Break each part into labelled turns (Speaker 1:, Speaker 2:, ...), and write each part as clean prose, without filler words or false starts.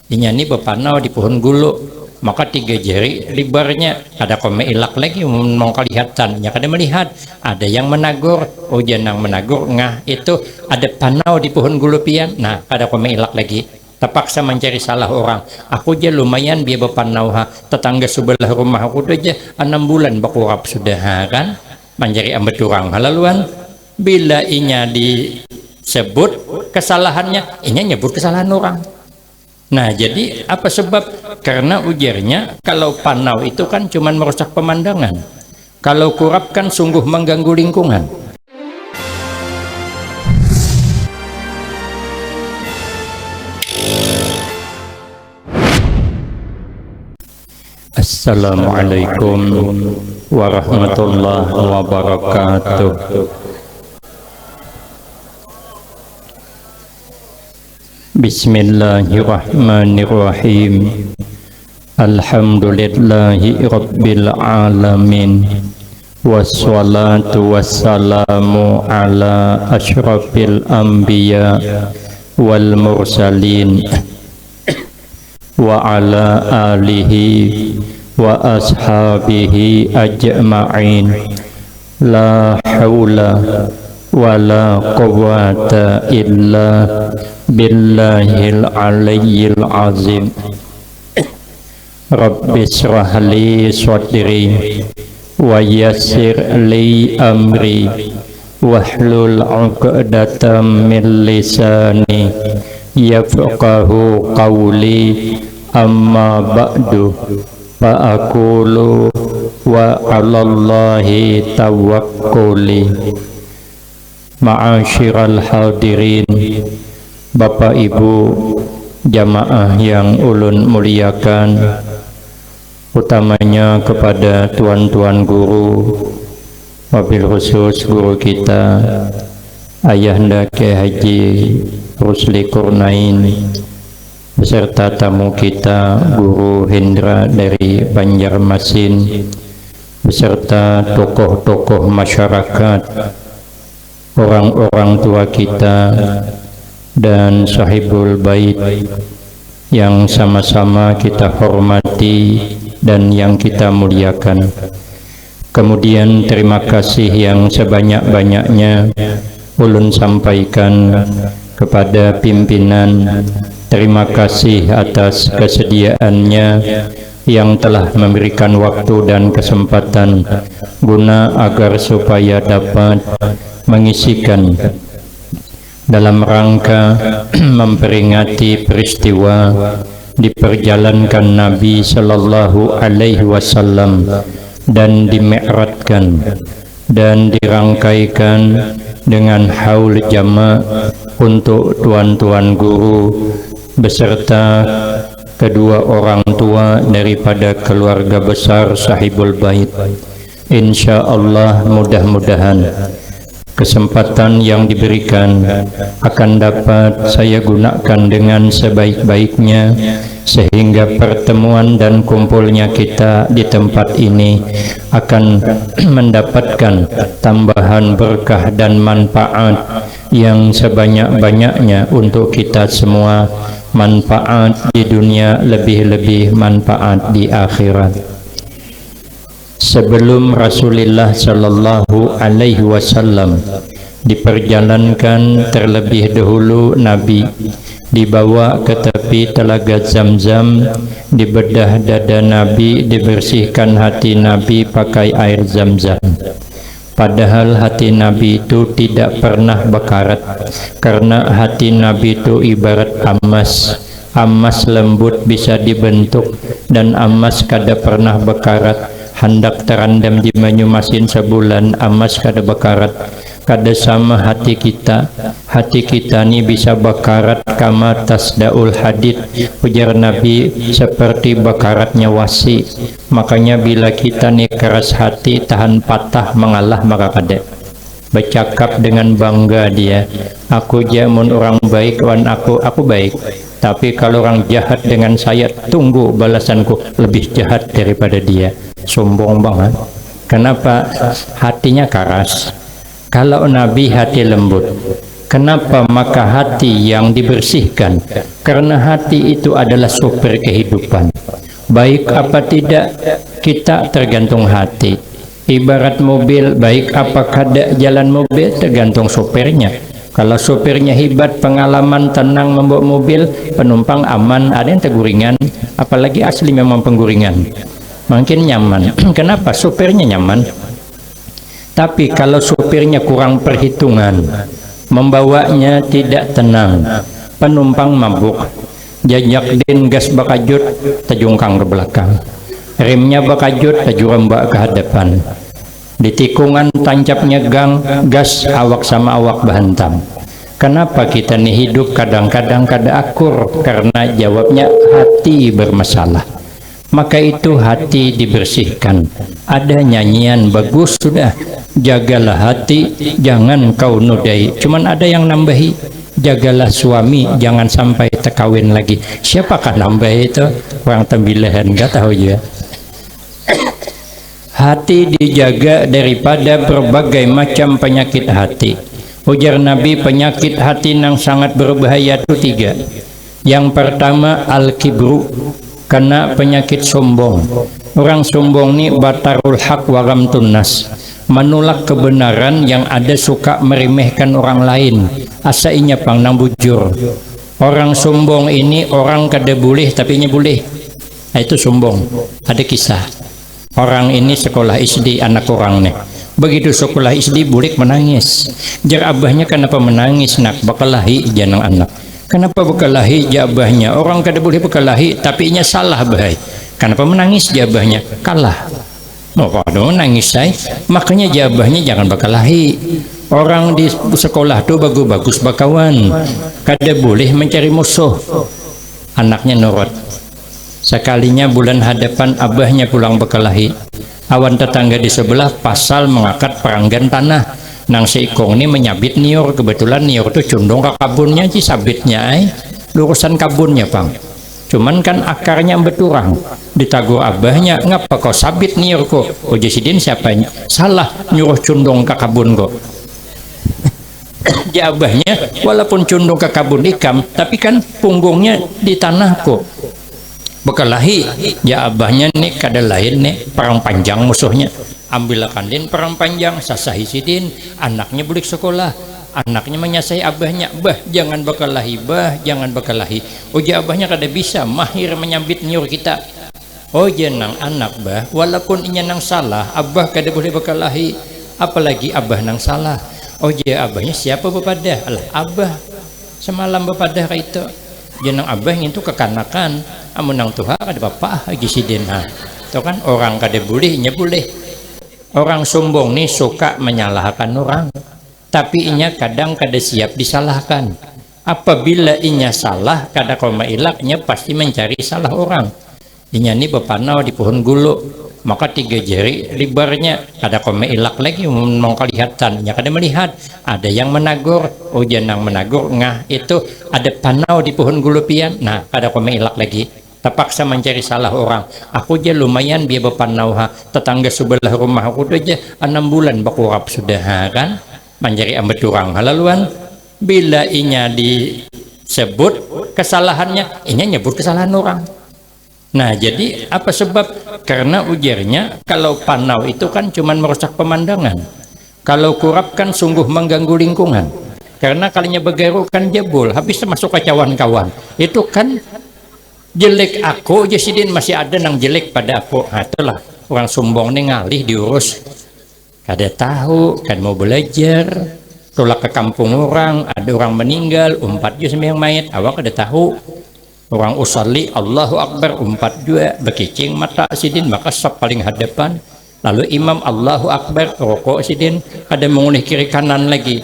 Speaker 1: Inya ini bepanau di pohon gulu, maka 3 jari libarnya ada kome ilak lagi mau kelihatan, ya kada melihat. Ada yang menagur, oh janang menagur ngah itu ada panau di pohon gulu pian. Nah kada kome ilak lagi, terpaksa mencari salah orang. Aku aja lumayan biar bepanau ha, tetangga sebelah rumah aku aja 6 bulan bakurap sudah kan, mencari ambil orang halaluan. Bila inya disebut kesalahannya, inya nyebut kesalahan orang. Nah jadi apa sebab? Karena ujarnya kalau panau itu kan cuman merusak pemandangan, kalau kurap kan sungguh mengganggu lingkungan. Assalamualaikum warahmatullahi wabarakatuh. Bismillahirrahmanirrahim. Alhamdulillahi rabbil alamin. Wassalatu wassalamu ala asyrafil anbiya wal mursalin wa ala alihi wa ashabihi ajma'in. La hawla wa la quwwata illa billahil aliyyil azim. Rabbi shrah li sadri wa yassir li amri wahlul 'uqdatam min lisani yafqahu qawli. Amma ba'du fa aqulu wa 'alallahi tawakkuli. Ma'asyiral hadirin, Bapak Ibu jamaah yang ulun muliakan, utamanya kepada tuan-tuan guru, wabil khusus guru kita Ayahanda Kyai Haji Rusli Kurnain, beserta tamu kita Guru Hendra dari Banjarmasin, beserta tokoh-tokoh masyarakat, orang-orang tua kita, dan sahibul bait yang sama-sama kita hormati dan yang kita muliakan. Kemudian terima kasih yang sebanyak-banyaknya ulun sampaikan kepada pimpinan. Terima kasih atas kesediaannya yang telah memberikan waktu dan kesempatan guna agar supaya dapat mengisikan dalam rangka memperingati peristiwa diperjalankan Nabi Sallallahu Alaihi Wasallam dan dimi'ratkan dan dirangkaikan dengan haul jama' untuk tuan-tuan guru beserta kedua orang tua daripada keluarga besar sahibul bait. Insya Allah mudah-mudahan kesempatan yang diberikan akan dapat saya gunakan dengan sebaik-baiknya, sehingga pertemuan dan kumpulnya kita di tempat ini akan mendapatkan tambahan berkah dan manfaat yang sebanyak-banyaknya untuk kita semua, manfaat di dunia, lebih-lebih manfaat di akhirat. Sebelum Rasulullah Sallallahu Alaihi Wasallam diperjalankan, terlebih dahulu Nabi dibawa ke tepi telaga Zamzam, dibedah dada Nabi, dibersihkan hati Nabi pakai air Zamzam. Padahal hati Nabi itu tidak pernah bekarat, karena hati Nabi itu ibarat emas. Emas lembut bisa dibentuk, dan emas kada pernah bekarat. Hendak terendam di banyu masin sebulan, emas kada bekarat. Kada sama hati kita. Hati kita ni bisa bakarat kama tasdaul hadid, ujar Nabi, seperti bakaratnya wasi. Makanya bila kita ni keras hati, tahan patah mengalah, maka kada bercakap dengan bangga dia, aku jamun orang baik, wan aku baik. Tapi kalau orang jahat dengan saya, tunggu balasanku lebih jahat daripada dia. Sombong banget. Kenapa? Hatinya keras. Kalau Nabi hati lembut, Kenapa? Maka hati yang dibersihkan, karena hati itu adalah sumber kehidupan. Baik apa tidak, kita tergantung hati. Ibarat mobil, baik apa kada jalan mobil tergantung sopirnya. Kalau sopirnya hebat, pengalaman, tenang membawa mobil, penumpang aman, ada yang teguringan, apalagi asli memang pengguringan, makin nyaman. Kenapa? Sopirnya nyaman. Tapi kalau sopirnya kurang perhitungan, membawanya tidak tenang, penumpang mabuk, jajak din gas bakajut tajungkang ke belakang, remnya bakajut tajurembak ke hadapan, di tikungan tancapnya gang gas awak sama awak bahantam. Kenapa kita nih hidup kadang-kadang kada akur? Karena jawabnya hati bermasalah. Maka itu hati dibersihkan. Ada nyanyian bagus sudah, jagalah hati jangan kau nodai. Cuman ada yang nambahi, jagalah suami jangan sampai terkawin lagi. Siapakah nambah itu? Orang tembilahan nggak tahu ya. Hati dijaga daripada berbagai macam penyakit hati. Ujar Nabi, penyakit hati yang sangat berbahaya itu 3. Yang pertama al-kibru, karena penyakit sombong. Orang sombong ini batarul haq wa ghamtun nas, menolak kebenaran, yang ada suka meremehkan orang lain, asa inya pang nang bujur. Orang sombong ini orang kada boleh tapi nya boleh. Nah, itu sombong. Ada kisah. Orang ini sekolah SD, anak orang nih. Begitu sekolah SD bulik menangis. Jar abahnya, kenapa menangis nak? Bakalahi janang anak. Kenapa bekalahi jabahnya? Orang kada boleh bekalahi, tapi inya salah bahai. Kenapa menangis jabahnya? Kalah. Oh, kalau nangis saya, makanya jabahnya jangan bekalahi. Orang di sekolah tuh bagus-bagus bakawan, kada boleh mencari musuh. Anaknya nurut. Sekalinya bulan hadapan abahnya pulang bekalahi. Awan tetangga di sebelah pasal mengangkat peranggan tanah. Nang si ikong ini menyabit nior, kebetulan nior itu condong ke kabunnya, si sabitnya lurusan kabunnya pang. Cuman kan akarnya beturang. Ditagur abahnya, ngapa kau sabit nior kok? Oh Jasidin siapanya? Salah, nyuruh condong ke kabun kok. Di abahnya walaupun condong ke kabun ikam, tapi kan punggungnya di tanah kok. Bekalahi, ya abahnya nih kada lain nih perang panjang musuhnya. Ambillah kandin perang panjang, sasahi sidin, anaknya bulik sekolah, anaknya menyasai abahnya, bah jangan bekalahi, bah jangan bekalahi. Oh ya abahnya kada bisa, mahir menyambit nyur kita. Oh jenang anak bah, walaupun inya nang salah, abah kada boleh bekalahi, apalagi abah nang salah. Oh ya abahnya siapa bepadah? Alah abah semalam bepadah itu. Jenang abah itu kekanakan, amun nang tuha kada bapak lagi sidin ha. Itu kan orang kada boleh, inya boleh. Orang sombong nih suka menyalahkan orang, tapi inya kadang kada siap disalahkan. Apabila inya salah, kada koma ilaknya pasti mencari salah orang. Inya nih bepanau di pohon gulu, maka 3 jari libarnya kada koma ilak lagi mau kelihatan, nya kada melihat. Ada yang menagur, oh janang menagur ngah itu ada panau di pohon gulu pian, nah kada koma ilak lagi. Terpaksa mencari salah orang. Aku aja lumayan biar bepanau ha, tetangga sebelah rumah aku aja 6 bulan bakurap sudah kan, mencari ambet orang halaluan. Bila inya disebut kesalahannya, inya nyebut kesalahan orang. Nah jadi apa sebab? Karena ujarnya kalau panau itu kan cuman merusak pemandangan, kalau kurap kan sungguh mengganggu lingkungan. Karena kalinya begaru kan jebol, habis masuk ke kawan-kawan itu kan jelek. Aku Jasidin masih ada nang jelek pada aku. Nah, itulah orang sombong nih ngalih diurus, kada tahu kan mau belajar. Tolak ke kampung orang, ada orang meninggal, umpat juga sembahyang mayat, awak kada tahu. Orang usalli Allahu Akbar, umpat juga bekicing mata sidin, maka sop paling hadapan. Lalu imam Allahu Akbar, rokok sidin, kada mengunih kiri kanan lagi.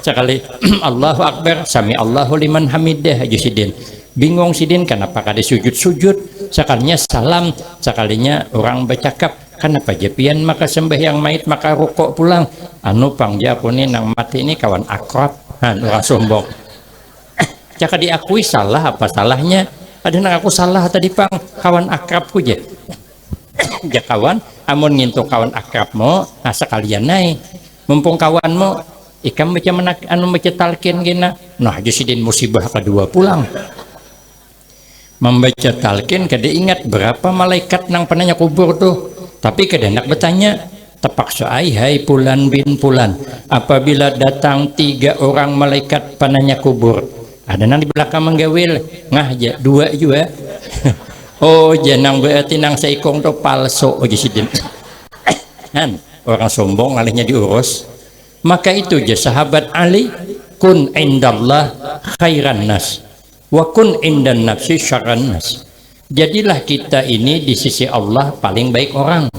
Speaker 1: Sekali Allahu Akbar, sami Allahu liman hamidah Jasidin. Bingung sidin kenapa kada sujud-sujud, sekalinya salam, sekalinya orang bercakap, kenapa jepian maka sembahyang mayit maka rukuk pulang. Anu pang japuni nang mati ini kawan akrab, orang sombong. Jika diakui salah, apa salahnya? Ada nang aku salah tadi pang, kawan akrabku je. Ja kawan, amun ngintu kawan akrabmu, nah sekalian naik. Mumpung kawanmu ikam baca baca talqin gina. Nah jasidin musibah kedua pulang membaca talqin kada ingat berapa malaikat nang penanya kubur tuh, tapi kada hendak bertanya. Terpaksa hai Pulan bin Pulan, apabila datang 3 orang malaikat penanya kubur, ada nang di belakang menggawil ngah aja 2 juga. Oh janang berarti nang seikong tuh palsu aja sidin. Kan orang sombong alihnya diurus. Maka itu aja sahabat Ali, kun indallah khairan nas wa kun indan nafsi syarran nas. Jadilah kita ini di sisi Allah paling baik orang,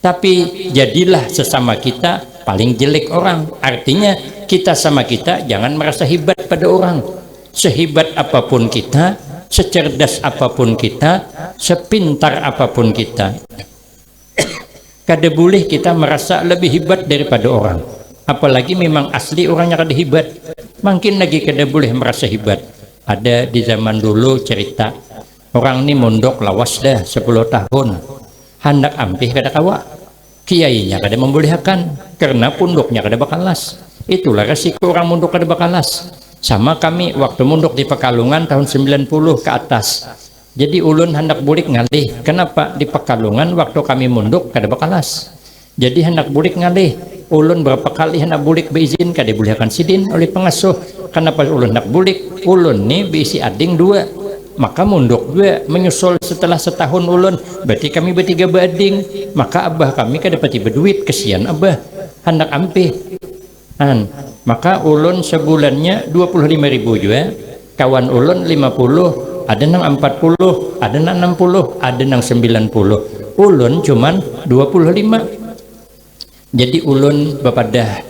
Speaker 1: tapi jadilah sesama kita paling jelek orang. Artinya kita sama kita jangan merasa hebat pada orang. Sehebat apapun kita, secerdas apapun kita, sepintar apapun kita, kada boleh kita merasa lebih hebat daripada orang. Apalagi memang asli orangnya kada hebat, makin lagi kada boleh merasa hebat. Ada di zaman dulu cerita orang ini mondok lawas dah 10 tahun, hendak ampih kada kawa, kiainya kada membolehkan karena punduknya kada bakalas. Itulah resiko orang mondok kada bakalas. Sama kami waktu mondok di Pekalongan tahun 90 ke atas, jadi ulun hendak bulik ngalih. Kenapa? Di Pekalongan waktu kami mondok kada bakalas, jadi hendak bulik ngalih. Ulun berapa kali hendak bulik beizin kada bolehkan sidin oleh pengasuh. Kenapa ulun hendak bulik? Ulun nih beisi ading 2, maka mondok 2 menyusul setelah setahun ulun, berarti kami bertiga beading. Maka abah kami kada pati berduit, kesian abah hendak ampih. Maka ulun sebulannya 25.000 juga, kawan ulun 50, ada nang 40, ada nang 60, ada nang 90, ulun cuman 25. Jadi ulun bepadah,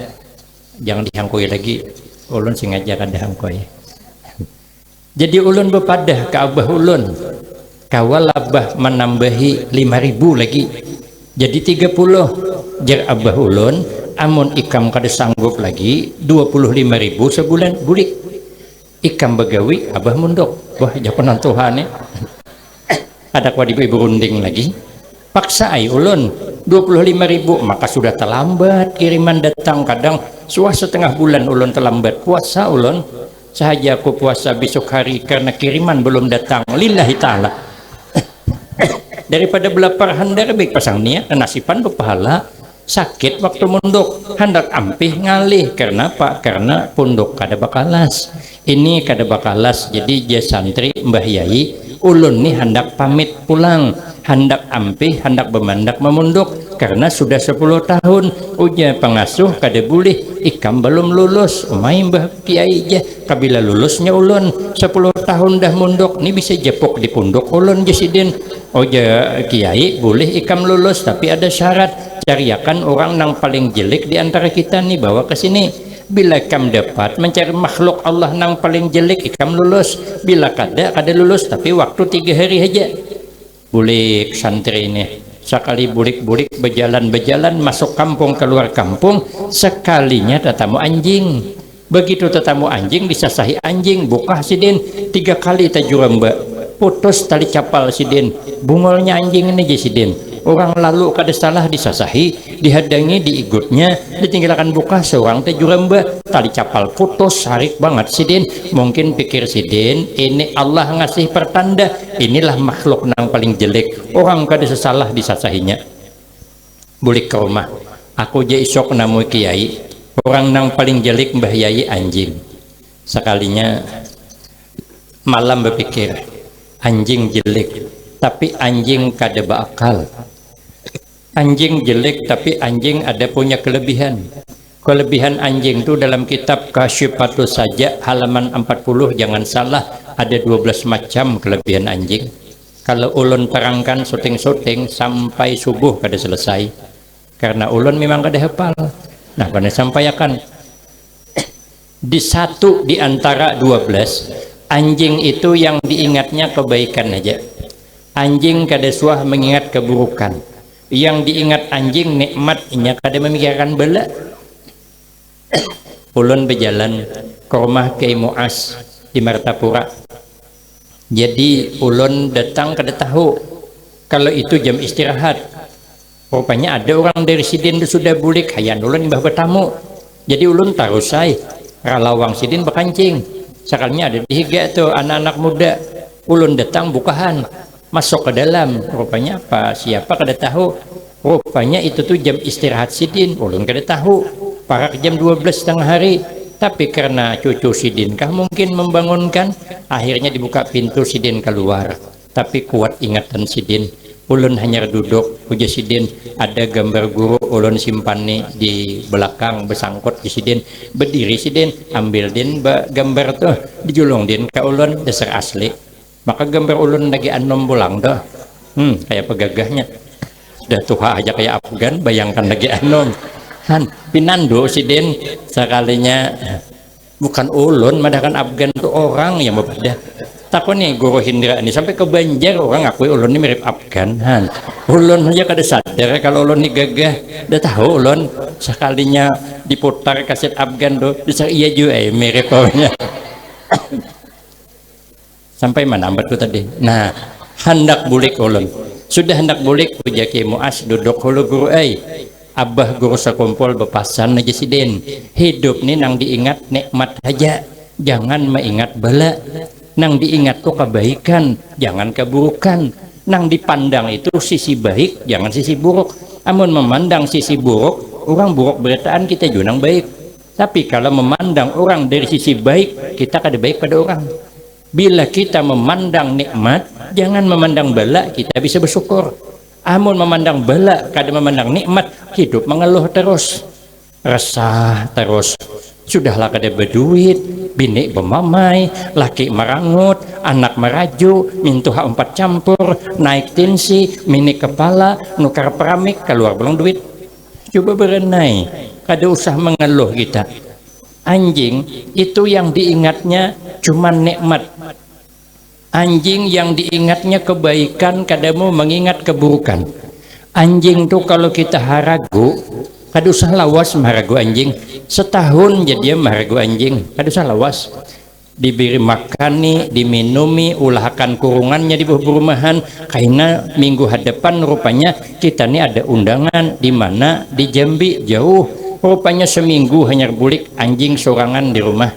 Speaker 1: jangan dihangkoi lagi, ulun sengaja kada hangkoi. Jadi ulun bepadah ke abah ulun, kawal abah menambahi 5.000 lagi, jadi 30. Jar abah ulun, amun ikam kada sanggup lagi 25.000 sebulan bulik, ikam begawi abah mundok. Wah jakonan Tuhan ya. Ada kwa ibu runding lagi, paksa ay ulun 25.000, maka sudah terlambat kiriman datang. Kadang suah setengah bulan ulun terlambat puasa ulun, sahaja aku puasa besok hari karena kiriman belum datang lillahi ta'ala. Daripada belapar handar baik pasang niat nasipan berpahala. Sakit waktu munduk hendak ampih ngalih, karena apa? Karena punduk kada bakalas, ini kada bakalas. Jadi dia santri mbah yai ulun nih hendak pamit pulang, hendak ampih, hendak bemandak memunduk karena sudah 10 tahun. Uja pengasuh kada boleh, ikam belum lulus. Umay mbah kiai je kabila lulusnya ulun 10 tahun dah munduk, ni bisa jepok di punduk ulun jasidin. Oja kiai boleh ikam lulus, tapi ada syarat, cariakan orang yang paling jelek di antara kita nih bawa ke sini. Bila ikam dapat mencari makhluk Allah yang paling jelek, ikam lulus. Bila kada lulus, tapi waktu 3 hari aja. Bulik santri ini sekali bulik-bulik berjalan-berjalan masuk kampung keluar kampung, sekalinya tetamu anjing. Begitu tetamu anjing disasahi anjing, buka sidin 3 kali tajuram mbak, putus tali capal sidin, bungolnya anjing ini sidin. Orang lalu kada salah disasahi, dihadangi, diigutnya, ditinggalkan buka seorang tajuram mbak, tali capal putus, sarik banget sidin. Mungkin pikir sidin ini Allah ngasih pertanda, inilah makhluk yang paling jelek, orang kada salah disasahinya. Bulik ke rumah, aku je isok namu kiai, orang yang paling jelek mbah yai anjing. Sekalinya malam berpikir, anjing jelek tapi anjing kada berakal. Anjing jelek tapi anjing ada punya kelebihan. Kelebihan anjing itu dalam kitab Kasyifatus Saja halaman 40, jangan salah, ada 12 macam kelebihan anjing. Kalau ulun terangkan syuting-syuting sampai subuh kada selesai, karena ulun memang kada hafal. Nah pada sampaikan di satu di antara 12 anjing itu yang diingatnya kebaikan aja. Anjing kada suah mengingat keburukan. Yang diingat anjing nikmatnya, kada memikirkan bala. Ulun berjalan ke rumah Kiai Muas di Martapura. Jadi ulun datang kada tahu kalau itu jam istirahat. Rupanya ada orang dari sidin sudah bulik, hayan ulun mbah bertamu. Jadi ulun taruh saya ralawang sidin bekancing. Sekalinya ada di higa tuh anak-anak muda. Ulun datang bukahan, masuk ke dalam. Rupanya apa? Siapa kada tahu. Rupanya itu tuh jam istirahat sidin. Ulun kada tahu. Para jam 12 tengah hari. Tapi karena cucu sidin kah mungkin membangunkan. Akhirnya dibuka pintu sidin keluar. Tapi kuat ingatan sidin. Ulun hanya duduk, puja sidin, ada gambar guru ulun simpani di belakang besangkut di sidin, berdiri sidin, ambil din gambar tuh, dijulung din ke ulun, dasar asli. Maka gambar ulun lagi anom pulang tuh, kayak pegagahnya, sudah tua aja kayak Afgan, bayangkan lagi anom. Han, pinando sidin, sekalinya, bukan ulun, madakan Afgan tuh orang yang berbeda. Takut nih guru Hindra ini sampai ke Banjar orang ngakui ulun ini mirip Afgan. Ulun aja kada sadar kalau ulun ini gagah. Udah tahu ulun sekalinya diputar kaset Afgan tuh bisa iya juga mirip orangnya. Sampai mana ambat tuh tadi? Nah, hendak bulik ulun. Sudah hendak bulik puja Ki Muas duduk hulu guru Abah guru sekumpul bepasan aja sidin. Hidup nih nang diingat nikmat aja. Jangan mengingat bala. Nang diingat tuh kebaikan, jangan keburukan. Nang dipandang itu sisi baik, jangan sisi buruk. Amun memandang sisi buruk, orang buruk beritaan kita juga nang baik. Tapi kalau memandang orang dari sisi baik, kita kada baik pada orang. Bila kita memandang nikmat, jangan memandang bala, kita bisa bersyukur. Amun memandang bala, kada memandang nikmat, hidup mengeluh terus, resah terus. Sudahlah kada berduit, bini bemamai, laki merangut, anak meraju, mintuha 4 campur, naik tensi, mini kepala, nukar peramik, keluar belum duit. Coba berenai, kada usah mengeluh kita. Anjing itu yang diingatnya cuma nikmat. Anjing yang diingatnya kebaikan, kada mau mengingat keburukan. Anjing tuh kalau kita haragu, kada usah lawas maharagu anjing. Setahun jadi maharagu anjing, kada usah lawas. Diberi makan nih, diminumi, ulahkan kurungannya di bawah perumahan. Karena minggu hadapan rupanya kita nih ada undangan di mana di Jambi jauh. Rupanya seminggu hanya bulik anjing sorangan di rumah.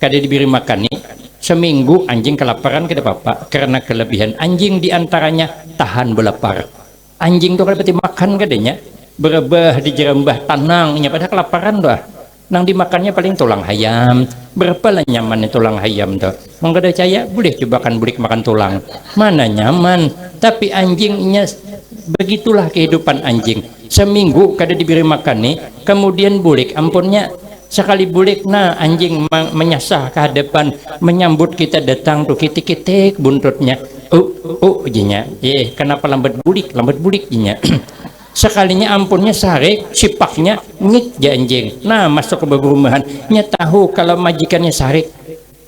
Speaker 1: Kada diberi makan nih. Seminggu anjing kelaparan kada apa-apa karena kelebihan anjing diantaranya tahan belapar. Anjing tuh kada pati makan kadanya. Berebah di jerembah tanangnya pada kelaparan doa. Nang dimakannya paling tulang ayam. Berapa lah nyaman tulang ayam tuh. Mengada caya boleh cobakan bulik makan tulang. Mana nyaman. Tapi anjingnya begitulah kehidupan anjing. Seminggu kada diberi makan nih. Kemudian bulik ampunnya sekali bulik nah anjing menyasar ke hadapan menyambut kita datang tuh kitik-kitik buntutnya. Jinya. Kenapa lambat bulik jinya. Sekalinya ampunnya sarik, sipaknya ngik ja anjing. Nah masuk ke perumahan, nya tahu kalau majikannya sarik.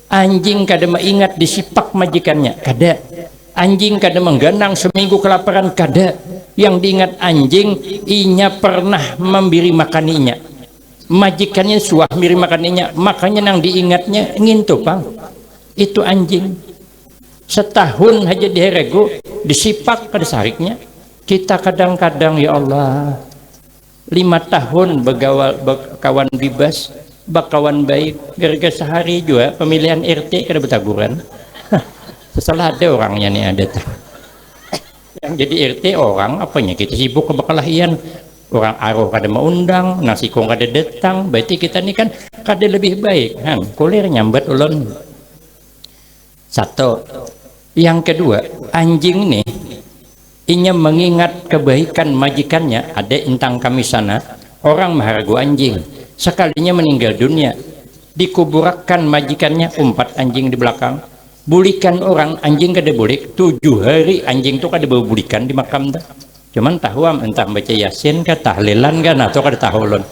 Speaker 1: Anjing kada mengingat disipak majikannya, kada. Anjing kada mengganang seminggu kelaparan, kada. Yang diingat anjing, inya pernah memberi makaninya. Majikannya suah miri makaninya, makanya nang diingatnya ngintu pang. Itu anjing. Setahun aja diherego, disipak kada sariknya. Kita kadang-kadang ya Allah 5 tahun kawan bebas bakawan baik gara-gara sehari juga pemilihan RT kada betaguran. Setelah ada orangnya nih ada yang jadi RT orang apanya kita sibuk ke bakalahian orang aruh kada mau undang nasi kong kada datang berarti kita nih kan kada lebih baik kulir nyambat ulun. Satu yang kedua anjing nih inya mengingat kebaikan majikannya. Ada intang kami sana orang maharagu anjing sekalinya meninggal dunia dikuburkan majikannya 4 anjing di belakang bulikan orang anjing kada bulik 7 hari anjing tuh kada bulikan di makam dah. Cuman tahu entah baca yasin kah tahlilan kan atau kada tahu lon.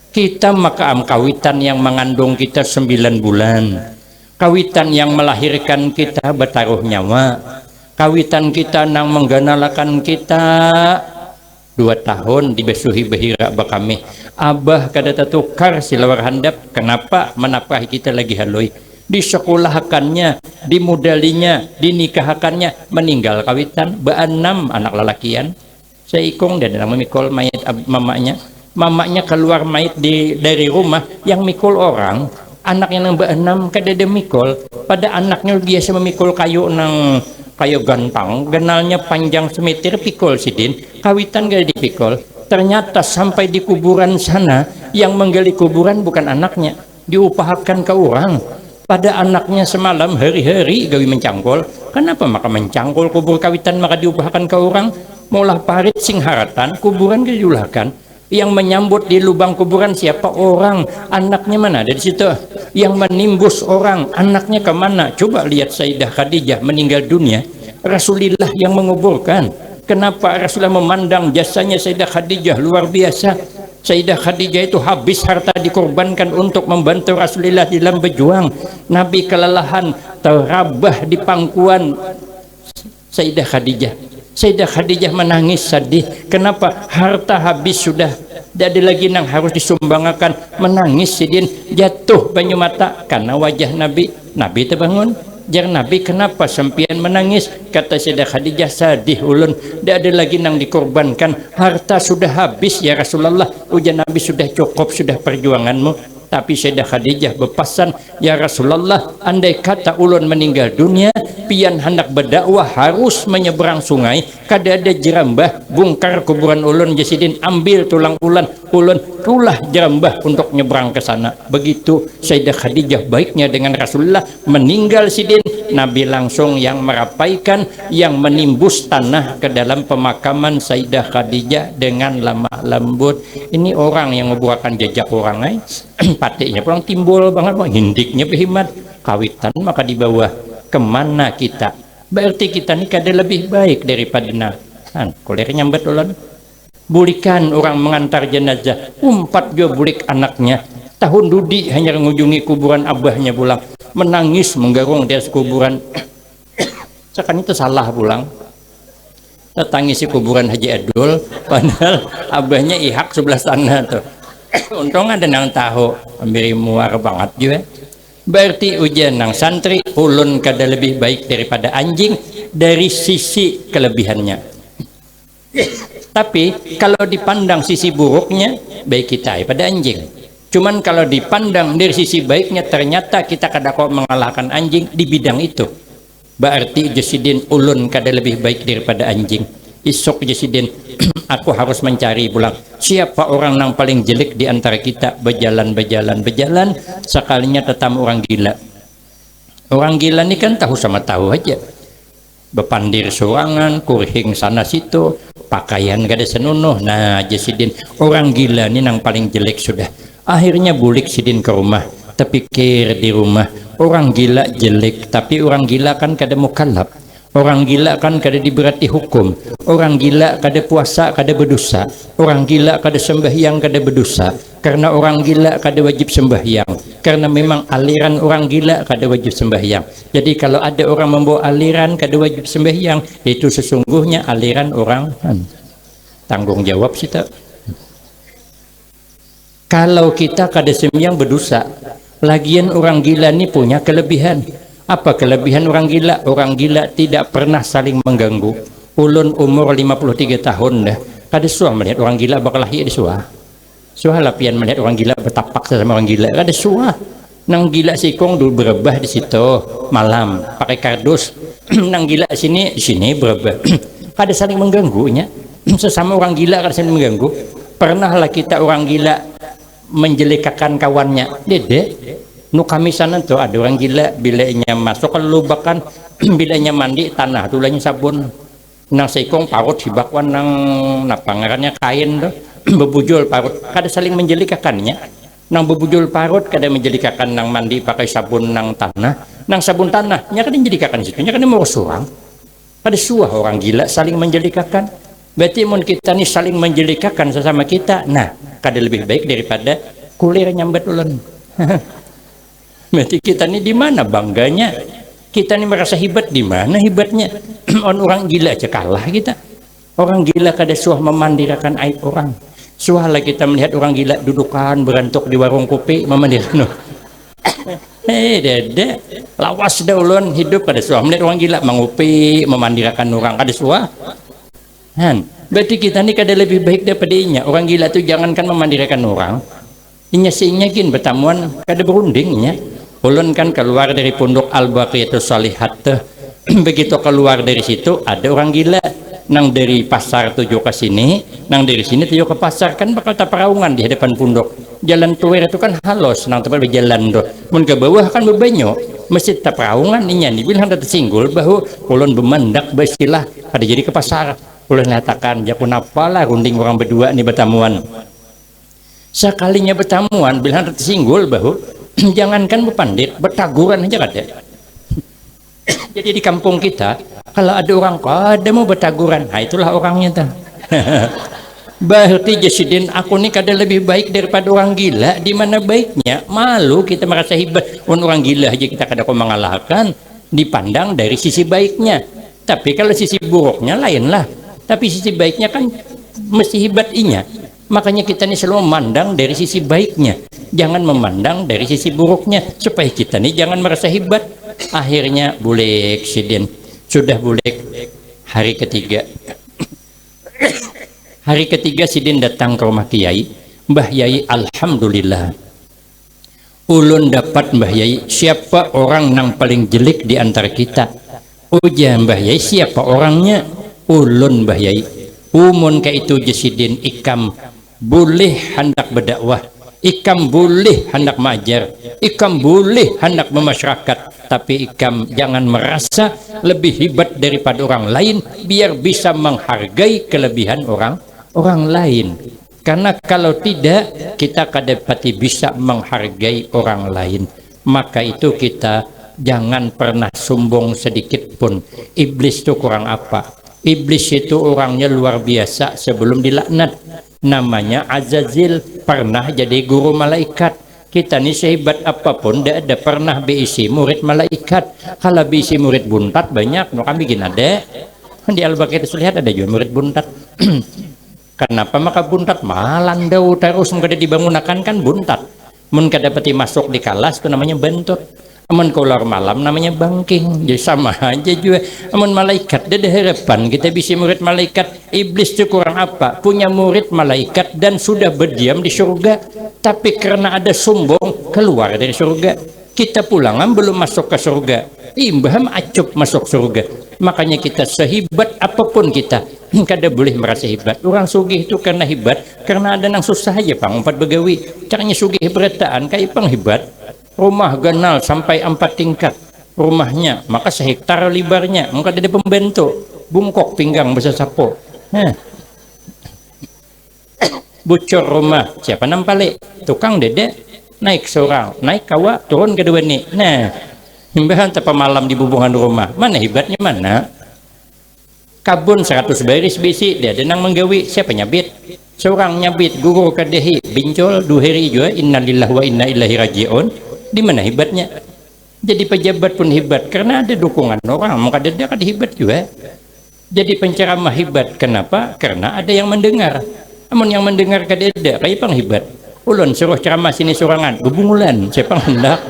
Speaker 1: Kita makam kawitan yang mengandung kita 9 bulan, kawitan yang melahirkan kita bertaruh nyawa, kawitan kita nang mengganalakan kita 2 tahun dibesuhi behira bakami. Abah kada tatukar silawar handap. Kenapa menapahi kita lagi haloi? Disekolahkannya, dimudalinya, dinikahkannya, meninggal kawitan, 6 anak lalakian. Seikong dan memikul mayat mamanya. mamanya keluar mait dari rumah yang mikul orang, anaknya nang beenam kada ada mikul, pada anaknya biasa memikul kayu nang kayu gantang, genalnya panjang semeter pikul sidin, kawitan gak dipikul. Ternyata sampai di kuburan sana yang menggali kuburan bukan anaknya, diupahakan ke orang. Pada anaknya semalam hari-hari gawi mencangkul. Kenapa maka mencangkul kubur kawitan maka diupahakan ke orang? Maulah parit sing haratan kuburan dijulahkan. Yang menyambut di lubang kuburan siapa? Orang. Anaknya mana? Dari situ. Yang menimbus orang, anaknya kemana? Coba lihat Sayyidah Khadijah meninggal dunia, Rasulullah yang menguburkan. Kenapa Rasulullah memandang jasanya Sayyidah Khadijah luar biasa? Sayyidah Khadijah itu habis harta dikorbankan untuk membantu Rasulullah dalam berjuang. Nabi kelelahan terabah di pangkuan Sayyidah Khadijah. Sayyidah Khadijah menangis sedih. Kenapa? Harta habis sudah, tidak ada lagi yang harus disumbangkan. Menangis sidin, jatuh banyu mata karena wajah Nabi. Nabi terbangun. Jar Nabi, kenapa sempian menangis? Kata Sayyidah Khadijah, sedih ulun, tidak ada lagi yang dikorbankan, harta sudah habis ya Rasulullah. Ujar Nabi, sudah cukup sudah perjuanganmu. Tapi Sayyidah Khadijah berpesan, ya Rasulullah, andai kata ulun meninggal dunia, pian hendak berdakwah harus menyeberang sungai, kada ada jerambah bungkar kuburan ulun jasidin, ambil tulang ulun tulah jerambah untuk nyeberang ke sana. Begitu Sayyidah Khadijah baiknya dengan Rasulullah. Meninggal sidin, Nabi langsung yang merapaikan, yang menimbus tanah ke dalam pemakaman Sayyidah Khadijah dengan lemah lembut. Ini orang yang membuahkan jejak orang, patiknya pulang timbul banget, hindiknya berhimat kawitan maka di bawah. Kemana kita? Berarti kita ini kada lebih baik daripada kuliah nyambet ulun. Bulikan orang mengantar jenazah, umpat juga bulik anaknya. Tahun dudi hanya mengunjungi kuburan abahnya pulang, menangis menggarung di atas kuburan. Sekarang itu salah pulang. Tetangisi kuburan Haji Adul, padahal abahnya ihak sebelah sana tuh. Untung ada nang tahu, ambil muar banget juga. Berarti ujian nang santri ulun kada lebih baik daripada anjing dari sisi kelebihannya. Tapi kalau dipandang sisi buruknya, baik kita pada anjing. Cuman kalau dipandang dari sisi baiknya, ternyata kita kada kok mengalahkan anjing di bidang itu. Berarti jasidin ulun kada lebih baik daripada anjing. Isok jasidin, aku harus mencari pulang siapa orang yang paling jelek di antara kita. Berjalan sekalinya tetap orang gila. Orang gila ini kan tahu sama tahu aja, bepandir sorangan, kurhing sana situ, pakaian kada senunuh. Nah jasidin, orang gila ini yang paling jelek sudah. Akhirnya bulik sidin ke rumah, terpikir di rumah, orang gila jelek, tapi orang gila kan kada mukallaf. Orang gila kan kada diberati hukum. Orang gila kada puasa kada berdosa. Orang gila kada sembahyang kada berdosa. Karena orang gila kada wajib sembahyang. Karena memang aliran orang gila kada wajib sembahyang. Jadi kalau ada orang membawa aliran kada wajib sembahyang, itu sesungguhnya aliran orang tanggung jawab kita. Kalau kita kada sembahyang berdosa. Lagian orang gila ini punya kelebihan. Apa kelebihan orang gila? Orang gila tidak pernah saling mengganggu. Ulun umur 53 tahun dah, kada suah melihat orang gila bakal lahir di suah. Suah lapian melihat orang gila bertapak sama orang gila, kada suah. Nang gila sikong dulu berebah di situ malam pakai kardus. Nang gila di sini berebah. Kada saling mengganggunya. Sesama orang gila kada saling mengganggu. Pernahlah kita orang gila menjelekakan kawannya. Dede nu kami sana tuh ada orang gila, bilanya masuk ke lubakan, bilanya mandi tanah tulanya sabun, nang sekong parut hibakwan nang napangarannya kain tuh bebujul parut, kada saling menjelikakannya. Nang bebujul parut kada menjelikakan nang mandi pakai sabun nang tanah, nang sabun tanahnya kada menjelikakan situ, nya kada mau surang. Kada suah orang gila saling menjelikakan. Berarti mun kita nih saling menjelikakan sesama kita, nah kada lebih baik daripada kulir nyambet ulun. Berarti kita ini di mana bangganya? Kita ini merasa hebat di mana hebatnya? Orang gila aja kalah kita. Orang gila kada suah memandirakan aib orang. Suahlah kita melihat orang gila dudukan berantuk di warung kopi memandirkan. Dede, lawas dah ulun hidup kada suah melihat orang gila mengupi memandirakan orang kada suah. Berarti kita nih kada lebih baik daripada inya. Orang gila tuh jangankan memandirikan orang, inya seinya gin bertamuan kada berundingnya. Ulun kan keluar dari pondok Al-Baqiyatus Shalihat tuh. Begitu keluar dari situ ada orang gila nang dari pasar tujuh ke sini, nang dari sini tujuh ke pasar, kan bakal taperaungan di hadapan pondok. Jalan tuwer itu kan halus nang tempat berjalan tuh. Mun ke bawah kan bebanyo, mesti taperaungan inya dibilang ada tersinggul bahwa ulun bemandak besilah ada jadi ke pasar. Ulun nyatakan jakun apalah runding orang berdua nih bertamuan. Sekalinya bertamuan bilang ada tersinggul bahwa jangankan berpandit, bertaguran aja kada. Jadi di kampung kita kalau ada orang kada mau bertaguran, nah itulah orangnya tuh. Berarti Jasidin aku nih kada lebih baik daripada orang gila. Di mana baiknya? Malu kita merasa hebat. Orang gila aja kita kada kau mengalahkan, dipandang dari sisi baiknya. Tapi kalau sisi buruknya lain lah. Tapi sisi baiknya kan mesti hebat inya. Makanya kita nih selalu memandang dari sisi baiknya, jangan memandang dari sisi buruknya, supaya kita nih jangan merasa hebat. Akhirnya boleh Sidin, sudah boleh hari ketiga. Hari ketiga Sidin datang ke rumah Kiai. Mbah Yai, alhamdulillah ulun dapat Mbah Yai. Siapa orang yang paling jelek di antara kita? Ujar Mbah Yai, siapa orangnya? Ulun Mbah Yai. Umun ke itu Jasidin ikam boleh hendak berdakwah, ikam boleh hendak mengajar, ikam boleh hendak bermasyarakat, tapi ikam jangan merasa lebih hebat daripada orang lain, biar bisa menghargai kelebihan orang lain. Karena kalau tidak, kita kadang-kadang bisa menghargai orang lain. Maka itu kita jangan pernah sombong sedikit pun. Iblis itu kurang apa? Iblis itu orangnya luar biasa sebelum dilaknat. Namanya Azazil, pernah jadi guru malaikat. Kita nih sehebat apapun tidak ada pernah BIC murid malaikat. Kalau BIC murid buntat banyak, no kami gini ada di Al-Baqiyatus Shalihat ada juga murid buntat. Kenapa maka buntat malandau terus mengada dibangunakan kan buntat. Mun kadapati masuk di kelas itu namanya bentut. Amun keluar malam namanya bangking. Jadi sama aja juga. Amun malaikat ada harapan kita bisa murid malaikat. Iblis itu kurang apa? Punya murid malaikat dan sudah berdiam di surga, tapi karena ada sombong keluar dari surga. Kita pulangan belum masuk ke surga, imbaham acup masuk surga. Makanya kita sehebat apapun kita kada boleh merasa hebat. Orang sugih itu karena hebat karena ada nang susah aja pang empat begawi. Caranya sugih berataan kayak pang hebat. Rumah ganal sampai 4 tingkat rumahnya, maka sehektar lebarnya, maka ada pembentuk bungkok pinggang besar sapo. Bocor rumah siapa nampale? Tukang dedek naik seorang, naik kawa turun kedua nih. Nah, himbahan tapa malam di bubungan rumah, mana hebatnya mana? Kabun 100 baris bisi dia denang menggawi, siapa nyabit? Seorang nyabit guru kadehi bincol 2 hari juga innalillahi wa inna ilaihi rajiun. Di mana hebatnya? Jadi pejabat pun hebat karena ada dukungan orang, maka dia kan hebat juga. Jadi penceramah hebat, kenapa? Karena ada yang mendengar. Namun yang mendengar kadeda kayak pang hebat. Ulun suruh ceramah sini sorangan, bebungulan, siapa hendak?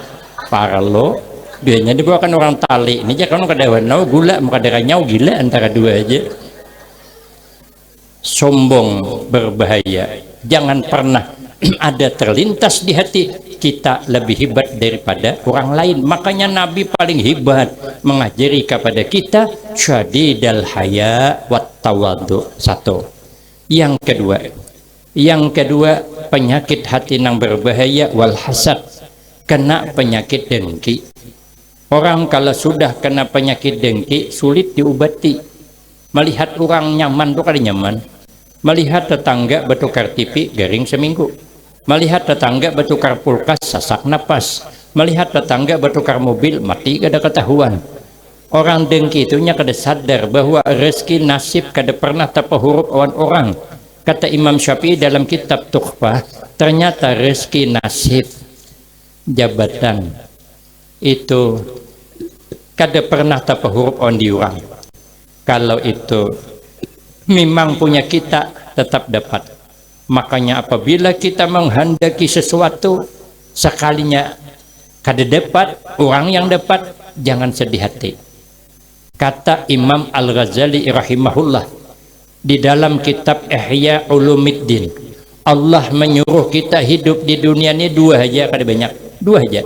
Speaker 1: Para lo, biasanya dibawakan orang tali. Ini jangan kadawan nau gula, maka darahnya gila antara dua aja. Sombong berbahaya. Jangan pernah ada terlintas di hati kita lebih hebat daripada orang lain. Makanya Nabi paling hebat mengajari kepada kita syadidal haya wat tawadhu. Satu. Yang kedua penyakit hati yang berbahaya wal hasad, kena penyakit dengki. Orang kalau sudah kena penyakit dengki sulit diobati. Melihat orang nyaman tuh kali nyaman, melihat tetangga bertukar TV garing seminggu, melihat tetangga bertukar pulkas sasak napas, melihat tetangga bertukar mobil mati kada ketahuan. Orang dengki itunya kada sadar bahwa rezeki nasib kada pernah terpahuruf awan orang. Kata Imam Syafi'i dalam kitab Tukhfah, ternyata rezeki nasib jabatan itu kada pernah terpahuruf awan diurang. Kalau itu memang punya kita tetap dapat. Makanya apabila kita menghendaki sesuatu sekalinya kada dapat, orang yang dapat, jangan sedih hati. Kata Imam Al-Ghazali rahimahullah, Di dalam kitab Ihya Ulumuddin, Allah menyuruh kita hidup di dunia ini dua aja, kada banyak, dua aja.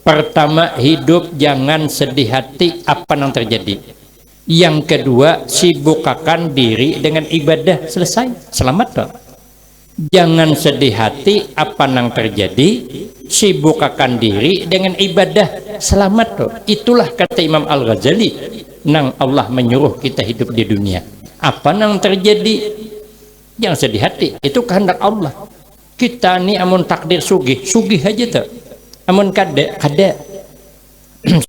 Speaker 1: Pertama, hidup jangan sedih hati apa yang terjadi. Yang kedua, sibukkan diri dengan ibadah, selesai, selamat toh. Jangan sedih hati apa yang terjadi, sibukkan diri dengan ibadah, selamat toh. Itulah kata Imam Al-Ghazali, nang Allah menyuruh kita hidup di dunia. Apa yang terjadi, jangan sedih hati, itu kehendak Allah. Kita ni amun takdir sugih, sugih aja tuh. Amun kada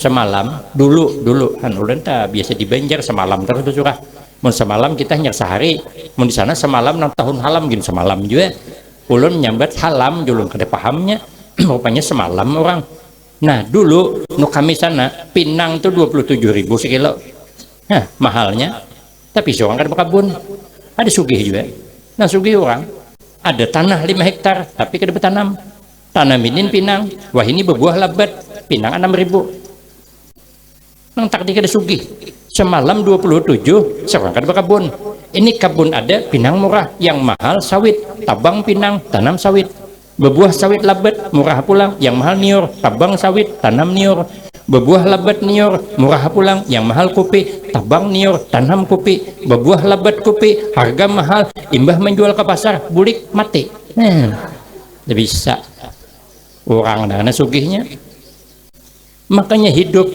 Speaker 1: semalam dulu kan ulun ta biasa di Banjar semalam terus surah. Mun semalam kita hanya sehari, mun di sana semalam 6 tahun halam gini semalam juga. Ulun nyambat halam dulu kada pahamnya, rupanya semalam orang. Nah dulu nu kami sana pinang tuh 27.000 sekilo. Nah mahalnya. Tapi seorang kan berkebun, ada sugih juga. Nah sugih orang, ada tanah 5 hektar, tapi kada bertanam. Tanaminin pinang, wah ini berbuah lebat, pinang 6.000. Nang takdir kada sugih. Semalam 27, seorang kan berkebun. Ini kebun ada, pinang murah, yang mahal sawit, tabang pinang, tanam sawit. Berbuah sawit lebat, murah pulang, yang mahal niur, tabang sawit, tanam niur. Berbuah lebat niur, murah pulang, yang mahal kopi, tabang niur, tanam kopi. Berbuah lebat kopi, harga mahal, imbah menjual ke pasar, bulik mati. Tidak bisa orang dana sugihnya. Makanya hidup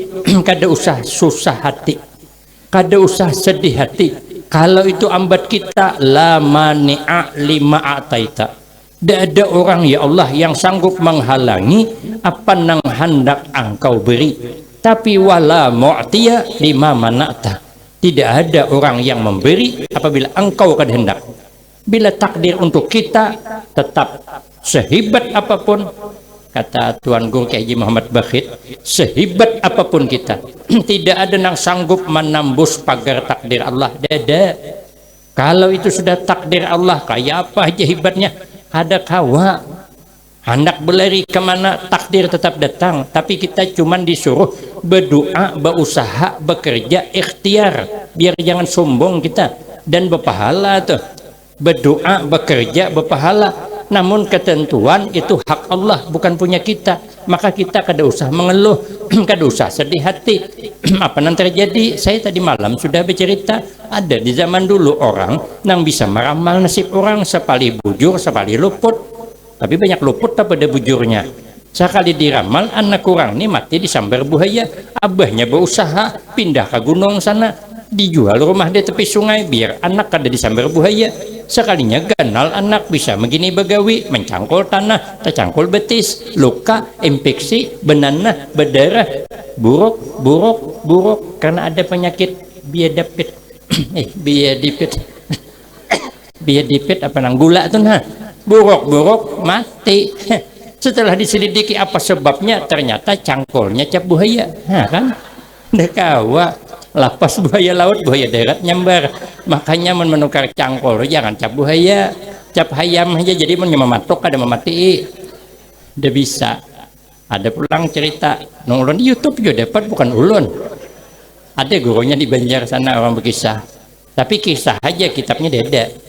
Speaker 1: kada usah susah hati, kada usah sedih hati. Kalau itu ambat kita, la mani'a lima ataita. Tidak ada orang ya Allah yang sanggup menghalangi apa yang hendak engkau beri. Tapi wala mu'tiya lima mana'ta. Tidak ada orang yang memberi apabila engkau kehendak. Bila takdir untuk kita, tetap sehebat apapun, kata Tuan Guru Kiai Haji Muhammad Bakhit, sehebat apapun kita, tidak ada yang sanggup menembus pagar takdir Allah. Tidak. Kalau itu sudah takdir Allah, kayak apa aja hebatnya, ada kawa hendak berlari kemana, takdir tetap datang. Tapi kita cuman disuruh berdoa, berusaha, bekerja, ikhtiar, biar jangan sombong kita, dan berpahala tuh. Berdoa, bekerja, berpahala. Namun ketentuan itu hak Allah, bukan punya kita. Maka kita kada usah mengeluh, kada usah sedih hati. Apa yang terjadi? Saya tadi malam sudah bercerita, ada di zaman dulu orang yang bisa meramal nasib orang, sepali bujur, sepali luput. Tapi banyak luput tak pada bujurnya. Sekali diramal, anak kurang ini mati disambar buaya. Abahnya berusaha pindah ke gunung sana, dijual rumah di tepi sungai biar anak kada disambar buaya. Sekalinya ganal anak bisa begini begawi, mencangkul tanah, tercangkul betis, luka, infeksi, benanah, berdarah, buruk karena ada penyakit biadapit. Biadipit apa nang gula tuh nah. Buruk mati. Setelah diselidiki apa sebabnya, ternyata cangkulnya cap buaya. Nah kan? Dekawa lapas buaya laut, buaya darat nyambar. Makanya menukar cangkul jangan cap buaya, cap hayam aja. Jadi mematok ada memati. Udah bisa. Ada pulang cerita nongolon di YouTube juga dapat, bukan ulun. Ada gurunya di Banjar sana orang berkisah. Tapi kisah aja, kitabnya beda.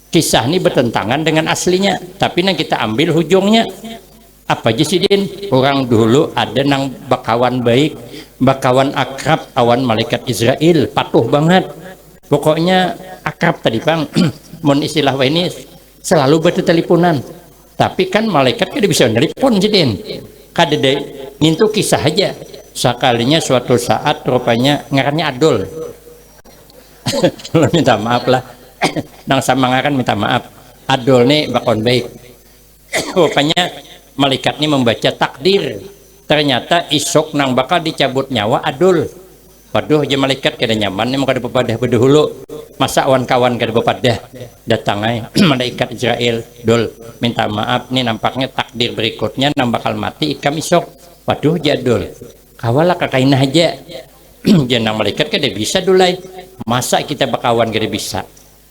Speaker 1: Kisah ini bertentangan dengan aslinya, tapi nang kita ambil hujungnya. Apa aja sih Din? Orang dulu ada nang bakawan baik, bakawan akrab awan malaikat Israel, patuh banget. Pokoknya akrab tadi Bang. Mon istilah ini selalu berteleponan. Tapi kan malaikat kada bisa nelpon sih Din. Kada deh, itu kisah aja. Sekalinya suatu saat rupanya ngarannya Adol. Minta maaf lah. Nang sama ngaran minta maaf. Adol nih bakon baik. Rupanya malaikat ini membaca takdir. Ternyata isok nang bakal dicabut nyawa Adul. Waduh aja malaikat kada nyaman nih mau kada pepadah bedahulu. Masa awan kawan kada pepadah. Datang aja malaikat Israel, Dol minta maaf nih, nampaknya takdir berikutnya nang bakal mati ikam isok. Waduh jadul. Kawalah kakainah aja. Jangan malaikat kada bisa dulai. Masa kita bakawan kada bisa?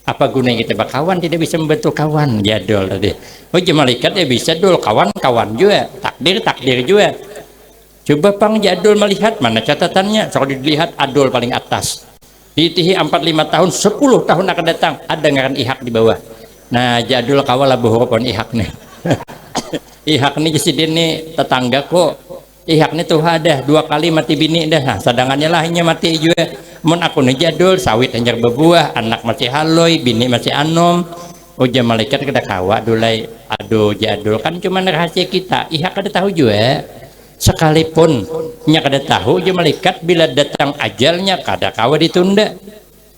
Speaker 1: Apa gunanya kita bakawan tidak bisa membantu kawan? Jadul tadi. Oh malaikat ya bisa dul, kawan juga, takdir juga. Coba Pang Jadul melihat mana catatannya, soal dilihat Adul paling atas. Ditihi 45 tahun, 10 tahun akan datang ada ngaran ihak di bawah. Nah jadul kawala bohopon ihak nih. Ihak nih jadi nih tetangga kok. Ihak nih tuh ada 2 kali mati bini dah. Nah, sadangannya lahnya mati juga. Mun aku nih jadul sawit anjar berbuah, anak masih haloi, bini masih anom. Uja malaikat kada kawa dulai. Aduh jadul kan cuma rahasia kita. Ihak kada tahu juga. Sekalipun nya kada tahu uja malaikat bila datang ajalnya kada kawa ditunda.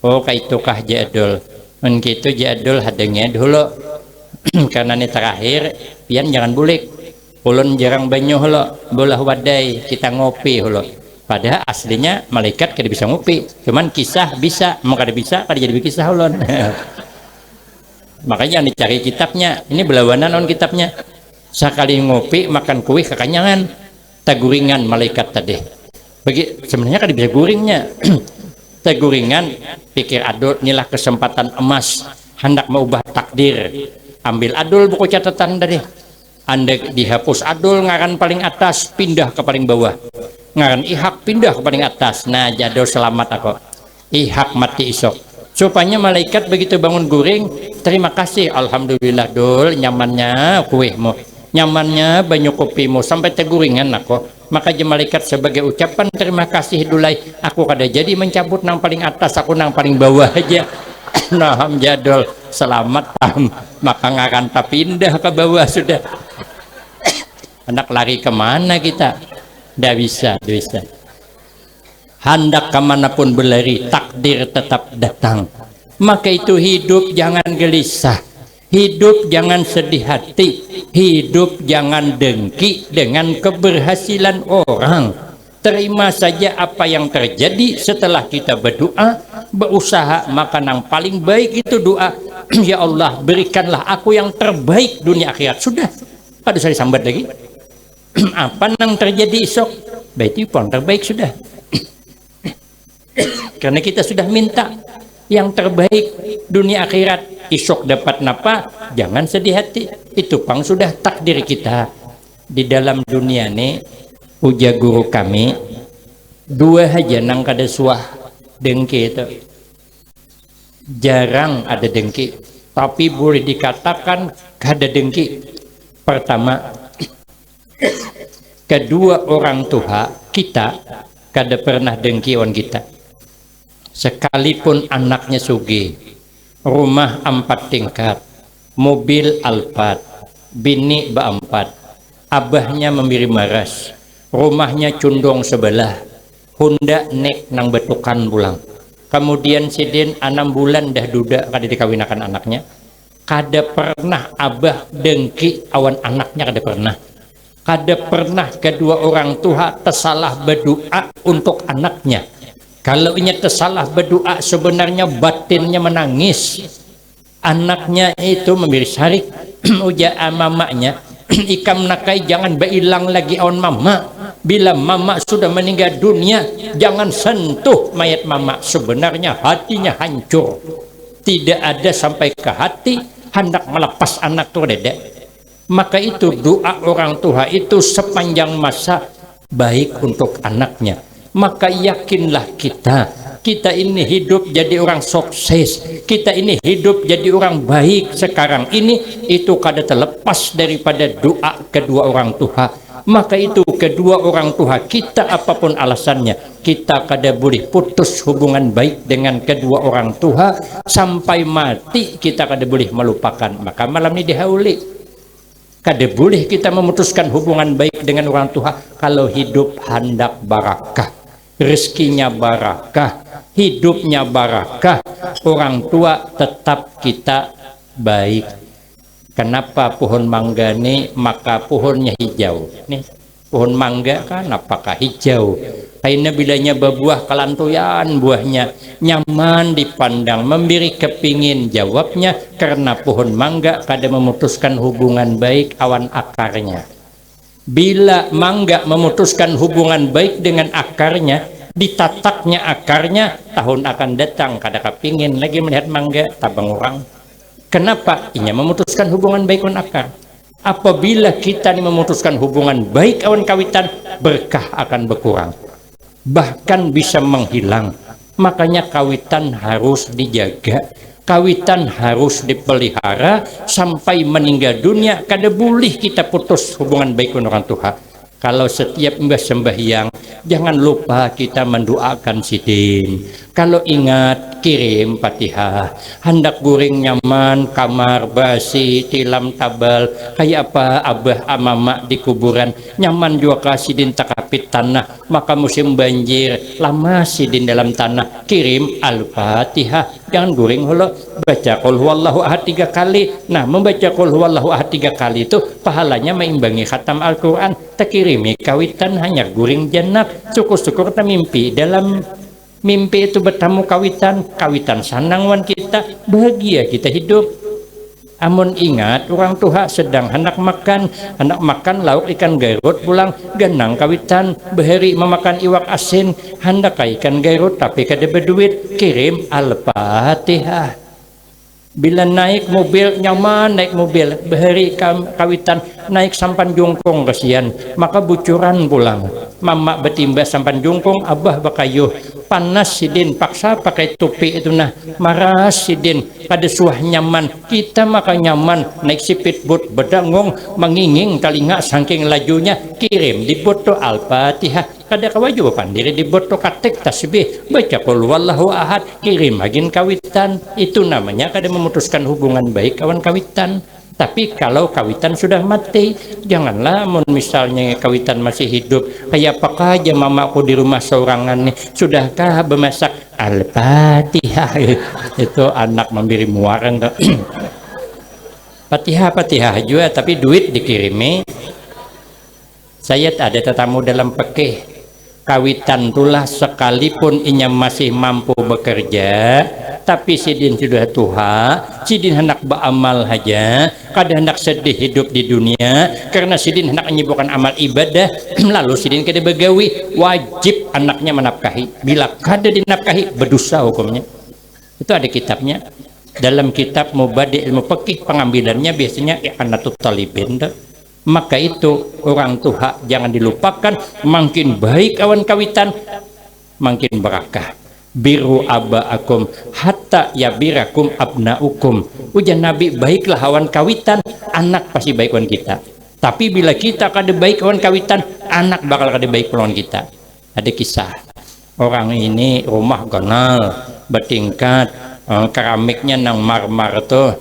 Speaker 1: Oh kaitukah jadul. Men gitu jadul hadengnya dulu. Karena ini terakhir pian jangan bulik. Ulun jarang banyu holo, bolah wadai kita ngopi holo. Padahal aslinya malaikat kada bisa ngopi, cuman kisah bisa, mau kada bisa kada jadi kisah ulun. Makanya yang dicari kitabnya, ini belawanan on kitabnya. Sekali ngopi makan kue kekenyangan, taguringan malaikat tadi. Bagi sebenarnya kada bisa guringnya. Taguringan pikir adul inilah kesempatan emas hendak mengubah takdir. Ambil adul buku catatan tadi. Anda dihapus adul ngaran paling atas pindah ke paling bawah, ngaran ihak pindah ke paling atas. Nah jadul selamat aku, ihak mati isok. Supaya malaikat begitu bangun guring, terima kasih alhamdulillah dul nyamannya kuehmu, nyamannya banyak kopimu sampai teguringan aku. Maka malaikat sebagai ucapan terima kasih dulai, aku kada jadi mencabut nang paling atas, aku nang paling bawah aja. Nah jadul selamat maka ngaran pindah ke bawah sudah. Hendak lari kemana kita? Tidak bisa, tidak bisa. Hendak kemanapun berlari, takdir tetap datang. Maka itu hidup jangan gelisah, hidup jangan sedih hati, hidup jangan dengki dengan keberhasilan orang. Terima saja apa yang terjadi setelah kita berdoa, berusaha, maka yang paling baik itu doa. Ya Allah, berikanlah aku yang terbaik dunia akhirat. Sudah, pada saya sambat lagi. Apa yang terjadi esok? Baik pun terbaik sudah. Karena kita sudah minta yang terbaik dunia akhirat. Esok dapat napa? Jangan sedih hati. Itu pang sudah takdir kita. Di dalam dunia ini, uja guru kami, 2 aja nang kada suah dengki itu. Jarang ada dengki, tapi boleh dikatakan kada dengki. Pertama, kedua orang tua kita kada pernah dengki on kita. Sekalipun anaknya sugih, rumah 4 tingkat, mobil Alphard, bini ba-4, abahnya memberi maras, rumahnya cundong sebelah, Honda nek nang betukan pulang. Kemudian sidin 6 bulan dah duda kada dikawinakan anaknya. Kada pernah abah dengki awan anaknya, kada pernah. Kada pernah kedua orang tua tersalah berdoa untuk anaknya. Kalau ini tersalah berdoa sebenarnya batinnya menangis. Anaknya itu memberi syarik uja mamanya, ikam nakai jangan beilang lagi awan mama. Bila mama sudah meninggal dunia, jangan sentuh mayat mama. Sebenarnya hatinya hancur. Tidak ada sampai ke hati hendak melepas anak tu dedek. Maka itu doa orang tua itu sepanjang masa baik untuk anaknya. Maka yakinlah kita ini hidup jadi orang sukses, kita ini hidup jadi orang baik sekarang ini, itu kada terlepas daripada doa kedua orang tua. Maka itu kedua orang tua kita apapun alasannya, kita kada boleh putus hubungan baik dengan kedua orang tua sampai mati, kita kada boleh melupakan. Maka malam ini dihauli, kada boleh kita memutuskan hubungan baik dengan orang tua kalau hidup hendak barakah, rezekinya barakah, hidupnya barakah, orang tua tetap kita baik. Kenapa pohon mangga ini maka pohonnya hijau? Nih, pohon mangga kan apakah hijau? Karena bilanya berbuah kelantuyan buahnya nyaman dipandang, memberi kepingin. Jawabnya karena pohon mangga kada memutuskan hubungan baik awan akarnya. Bila mangga memutuskan hubungan baik dengan akarnya, ditataknya akarnya, tahun akan datang kada kepingin lagi melihat mangga tabang orang. Kenapa? Inya memutuskan hubungan baik awan akar. Apabila kita ini memutuskan hubungan baik awan kawitan, berkah akan berkurang, bahkan bisa menghilang. Makanya kawitan harus dijaga, kawitan harus dipelihara sampai meninggal dunia. Kada boleh kita putus hubungan baik dengan orang tua. Kalau setiap mbah sembahyang, jangan lupa kita mendoakan sidin. Kalau ingat, kirim Fatihah. Hendak guring nyaman, kamar basi, tilam tabal, kayak apa abah amama di kuburan. Nyaman juga sidin takapit tanah, maka musim banjir, lama sidin dalam tanah. Kirim Al-Fatihah. Jangan guring holo, baca qul huwallahu ahad 3 kali. Nah, membaca qul huwallahu ahad 3 kali itu pahalanya meimbangi khatam Al-Quran. Tak kirimi kawitan hanya guring jannah. Syukur-syukur tak mimpi dalam mimpi itu bertemu kawitan sanang wan kita, bahagia kita hidup. Amun ingat orang tua sedang hendak makan lauk ikan garut pulang ganang kawitan beheri memakan iwak asin hendak ikan garut tapi kada berduit, kirim Al-Fatihah. Bila naik mobil nyaman, naik mobil beheri kawitan naik sampan jungkung kesian, maka bucuran pulang. Mama betimba sampan jungkung, abah bakayuh panas sidin paksa pakai topi itu nah marah sidin pada suah nyaman kita maka nyaman naik sipit but bedangong menginging telinga saking lajunya, kirim di boto Al-Fatihah. Kada kawaju pandiri di boto katek tasbih baca qul huwallahu ahad, kirim agin kawitan. Itu namanya kada memutuskan hubungan baik kawan kawitan. Tapi kalau kawitan sudah mati, janganlah misalnya kawitan masih hidup. Kayak apakah aja mamaku di rumah seorangan nih, sudahkah bermasak Al-Fatihah? Itu anak memberi muarang. Fatihah juga, tapi duit dikirimi. Saya ada tetamu dalam pekeh. Kawitan tulah sekalipun inya masih mampu bekerja, tapi sidin sudah tua, sidin hendak beramal aja, kada hendak sedih hidup di dunia, karena sidin hendak menyibukkan amal ibadah, lalu sidin kada begawi, wajib anaknya menafkahi. Bila kada dinafkahi, berdosa hukumnya. Itu ada kitabnya. Dalam kitab Mubadi Ilmu Fikih pengambilannya biasanya i'anatut talibin. Maka itu orang tua jangan dilupakan, makin baik awan kawitan makin berakah. Biru abaakum hatta yabirakum abnaukum. Ujar Nabi, baiklah awan kawitan, anak pasti baik awan kita. Tapi bila kita kada baik awan kawitan, anak bakal kada baik lawan kita. Ada kisah orang ini rumah ganal bertingkat, keramiknya nang marmar tuh,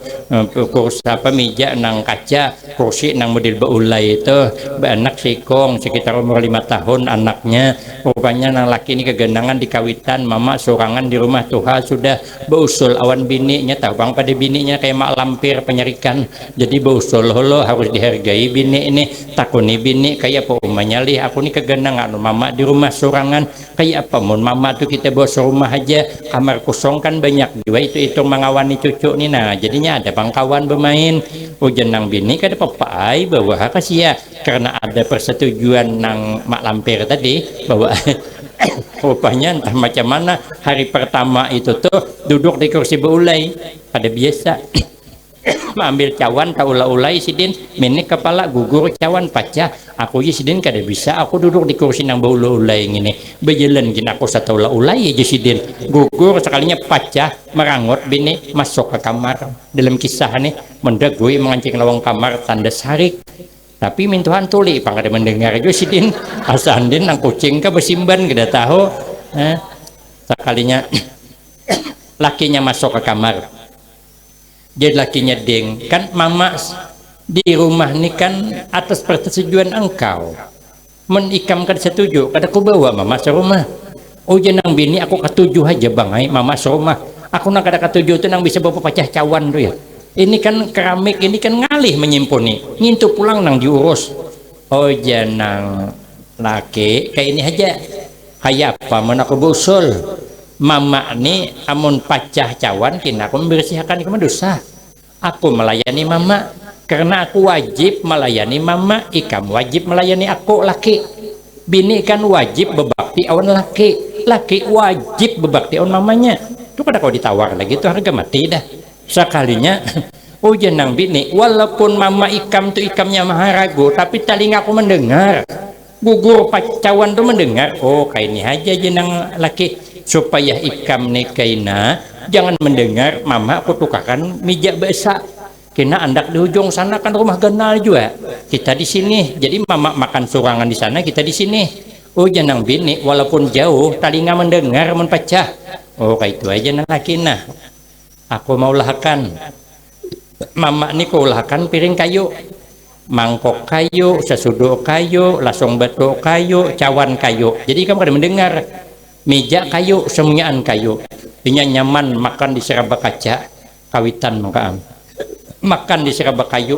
Speaker 1: kursi apa meja nang kaca, kursi nang model beulai itu, anak sikong sekitar umur 5 tahun anaknya. Rupanya nang laki ini kegenangan di kawitan, mama sorangan di rumah tuha sudah beusul awan bininya, tabang pada bininya kayak mak lampir penyerikan. Jadi beusul holo harus dihargai bini ini, takuni bini kayak apa umanya lih aku ini kegenangan mama di rumah sorangan kayak apa mun mama tuh kita bawa rumah aja kamar kosong kan banyak itu mengawani cucu nih. Nah jadinya ada bangkawan bermain ujian nang bini kada papai bahwa kasia karena ada persetujuan nang mak lampir tadi bahwa rupanya entah macam mana hari pertama itu tuh duduk di kursi beulai pada biasa ambil cawan taula-ulai sidin mini kepala gugur cawan pacah aku sidin kada bisa aku duduk di kursi nang beulai ngini bejalan gini aku sataula-ulai aja sidin gugur sekalinya pacah merangut bini masuk ke kamar. Dalam kisah nih mendagui mengancing lawang kamar tanda sarik tapi mintuhan tuli pang ada mendengar juga sidin asandin nang kucing ke besimban kada tahu sekalinya lakinya masuk ke kamar. Jadi lakinya deng kan mama di rumah nih kan atas persetujuan engkau menikam kan setuju kada ku bawa mama serumah. Oh jenang bini aku ketujuh aja bang ay mama serumah aku nak kada ketujuh itu nang bisa bawa pecah cawan tuh ya. Ini kan keramik ini kan ngalih menyimpuni ngintu pulang nang diurus. Oh jenang laki kayak ini aja kayak apa mana aku busul mama ni amun pacah cawan kina aku membersihkan ikam dosa. Aku melayani mama karena aku wajib melayani mama, ikam wajib melayani aku laki. Bini kan wajib berbakti awan laki, laki wajib berbakti awan mamanya. Itu kada kau ditawar lagi itu harga mati dah. Sekalinya ujian nang bini walaupun mama ikam tu ikamnya maharagu tapi telinga aku mendengar gugur pacawan tuh mendengar, oh kayak ini aja jenang laki, supaya ikam nikaina jangan mendengar mama aku tukarkan meja besa. Kena andak di ujung sana kan rumah genal juga. Kita di sini, jadi mama makan surangan di sana, kita di sini. Oh janang bini, walaupun jauh, telinga mendengar mun pecah. Oh kayak itu aja nang laki nah. Aku mau lahkan. Mama nih kau lahkan piring kayu, mangkok kayu, sesuduk kayu, lasong batu kayu, cawan kayu. Jadi kamu kada mendengar. Meja kayu, semuanya kayu. Ini nyaman makan di serabak kaca, kawitan makaam. Makan di serabak kayu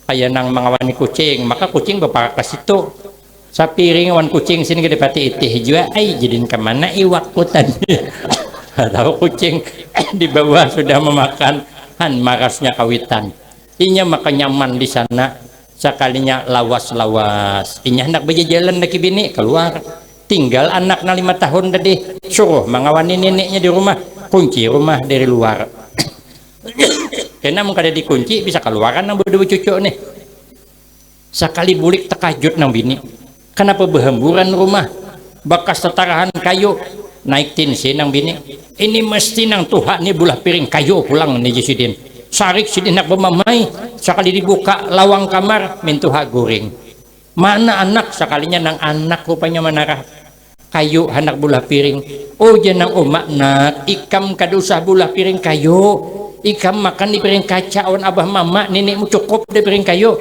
Speaker 1: kayak nang mengawani kucing, maka kucing bapak ke situ sapiring wan kucing sini gede pati itih juga jadiin kemana iwakku tadi tahu kucing di bawah sudah memakan han marasnya kawitan inya maka nyaman di sana sekalinya lawas-lawas inya hendak berjalan lagi bini keluar tinggal anak 5 tahun tadi suruh mengawani neneknya di rumah kunci rumah dari luar karena mungkin ada dikunci bisa keluaran nang berdua cucu nih sekali bulik terkajut nang bini kenapa berhamburan rumah bekas setarahan kayu naik tinsi nang bini ini mesti nang Tuhan nih bulah piring kayu pulang nih Sidin sarik Sidin nak bermamai sekali dibuka lawang kamar mintuha goreng mana anak sekalinya nang anak rupanya menarah kayu anak bulah piring oh jenang umak nak ikam kada usah bulah piring kayu ikam makan di piring kaca awan abah mama nenekmu cukup di piring kayu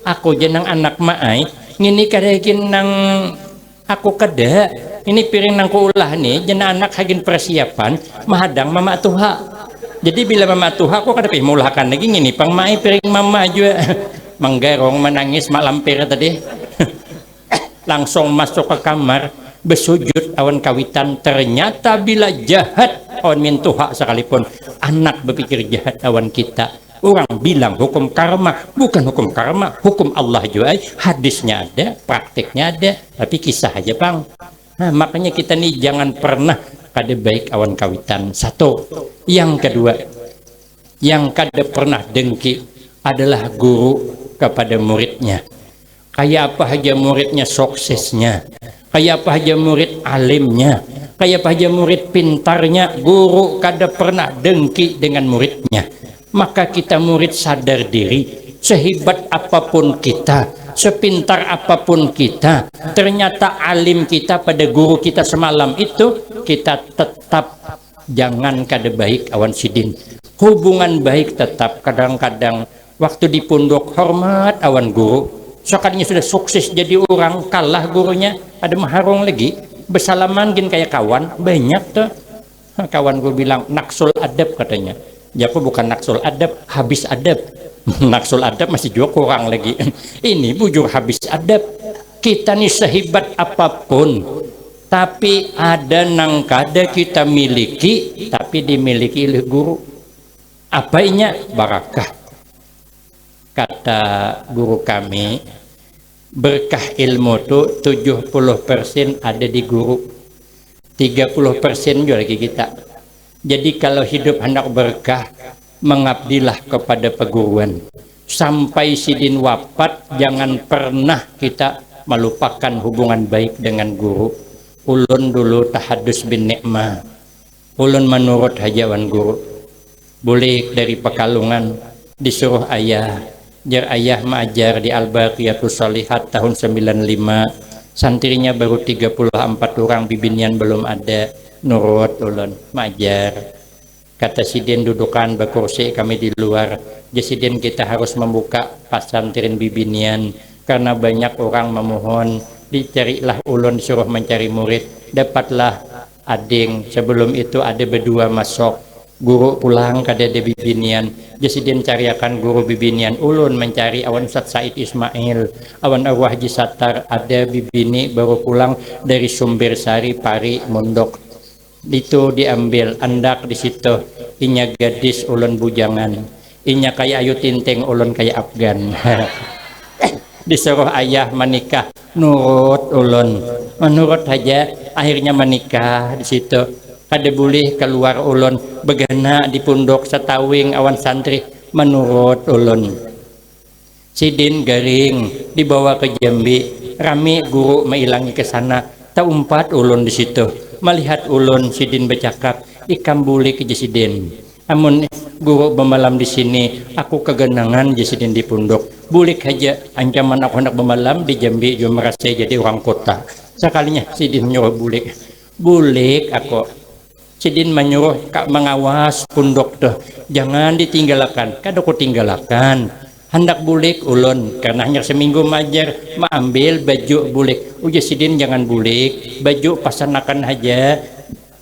Speaker 1: aku jenang anak maai ngini kadakin nang aku kada ini piring nang kuulah nih jenang anak hagin persiapan mahadang mama tuha jadi bila mama tuha aku kada pimulakan lagi ngini pang maai piring mama juga menggerong menangis mak lampir tadi langsung masuk ke kamar bersujud awan kawitan ternyata bila jahat awan mintuha sekalipun anak berpikir jahat awan kita orang bilang hukum karma bukan hukum karma hukum Allah juga hadisnya ada prakteknya ada tapi kisah aja bang nah makanya kita nih jangan pernah kada baik awan kawitan satu yang kedua yang kada pernah dengki adalah guru kepada muridnya kayak apa aja muridnya suksesnya kayak apa aja murid alimnya kayak apa aja murid pintarnya guru kada pernah dengki dengan muridnya maka kita murid sadar diri sehebat apapun kita sepintar apapun kita ternyata alim kita pada guru kita semalam itu kita tetap jangan kada baik awan Sidin hubungan baik tetap kadang-kadang waktu di pondok hormat awan guru sekalinya sudah sukses jadi orang kalah gurunya ada maharong lagi bersalaman gin kayak kawan banyak tuh kawan gue bilang naksul adab katanya ya aku bukan naksul adab habis adab naksul adab masih juga kurang lagi ini bujur habis adab kita nih sehebat apapun tapi ada nang kada kita miliki tapi dimiliki oleh guru apanya barakah kata guru kami berkah ilmu itu 70% ada di guru 30% juga lagi kita jadi kalau hidup hendak berkah mengabdilah kepada perguruan sampai Sidin wafat jangan pernah kita melupakan hubungan baik dengan guru ulun dulu tahadus bin nikmah ulun menurut hajawan guru boleh dari Pekalongan disuruh ayah jar ayah mengajar di Al-Baqiyatus Shalihat tahun 95 santrinya baru 34 orang bibinian belum ada nurut ulun mengajar kata Sidin dudukan berkursi kami di luar Sidin kita harus membuka pasantren bibinian karena banyak orang memohon dicarilah ulun disuruh mencari murid dapatlah ading sebelum itu ada berdua masuk guru pulang kada ada bibinian Sidin cariakan guru bibinian ulun mencari awan Ustaz Said Ismail awan Arwah Haji Sattar ada bibini baru pulang dari Sumber Sari Pari Mondok itu diambil andak di situ inya gadis ulun bujangan inya kayak Ayu Tinting ulun kayak Afgan disuruh ayah menikah nurut ulun menurut aja akhirnya menikah di situ kada boleh keluar ulun begana di pondok setawing awan santri menurut ulun Sidin garing dibawa ke Jambi rame guru mailangi ke sana, taumpat ulun di situ, melihat ulun sidin bercakap, ikam bulik je sidin. Amun guru bermalam di sini, aku kegenangan je sidin di pondok. Bulik aja, ancaman aku hendak bermalam di Jambi, juga merasa jadi orang kota. Sekalinya sidin nyuruh bulik, bulik aku. Sidin menyuruh kak mengawas pondok tuh, jangan ditinggalkan. Kada aku tinggalkan. Hendak bulik ulun karena hanya seminggu majar mengambil baju bulik. Uja sidin jangan bulik, baju pasanakan aja.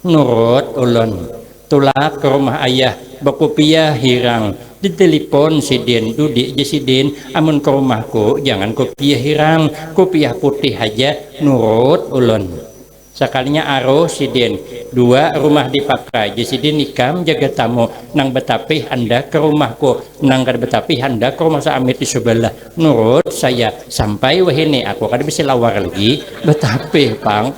Speaker 1: Nurut ulun. Tulak ke rumah ayah, bakopiah hirang. Ditelepon sidin, dudik je sidin, amun ke rumahku jangan kopiah hirang, kopiah putih aja. Nurut ulun. Sekalinya aro sidin, 2 rumah dipakai, je sidin ikam jaga tamu, nang betapih anda ke rumahku, nang kada betapih anda ke rumah Amit di sebelah. Nurut saya sampai wahini aku kada bisa lawar lagi, betapih pang.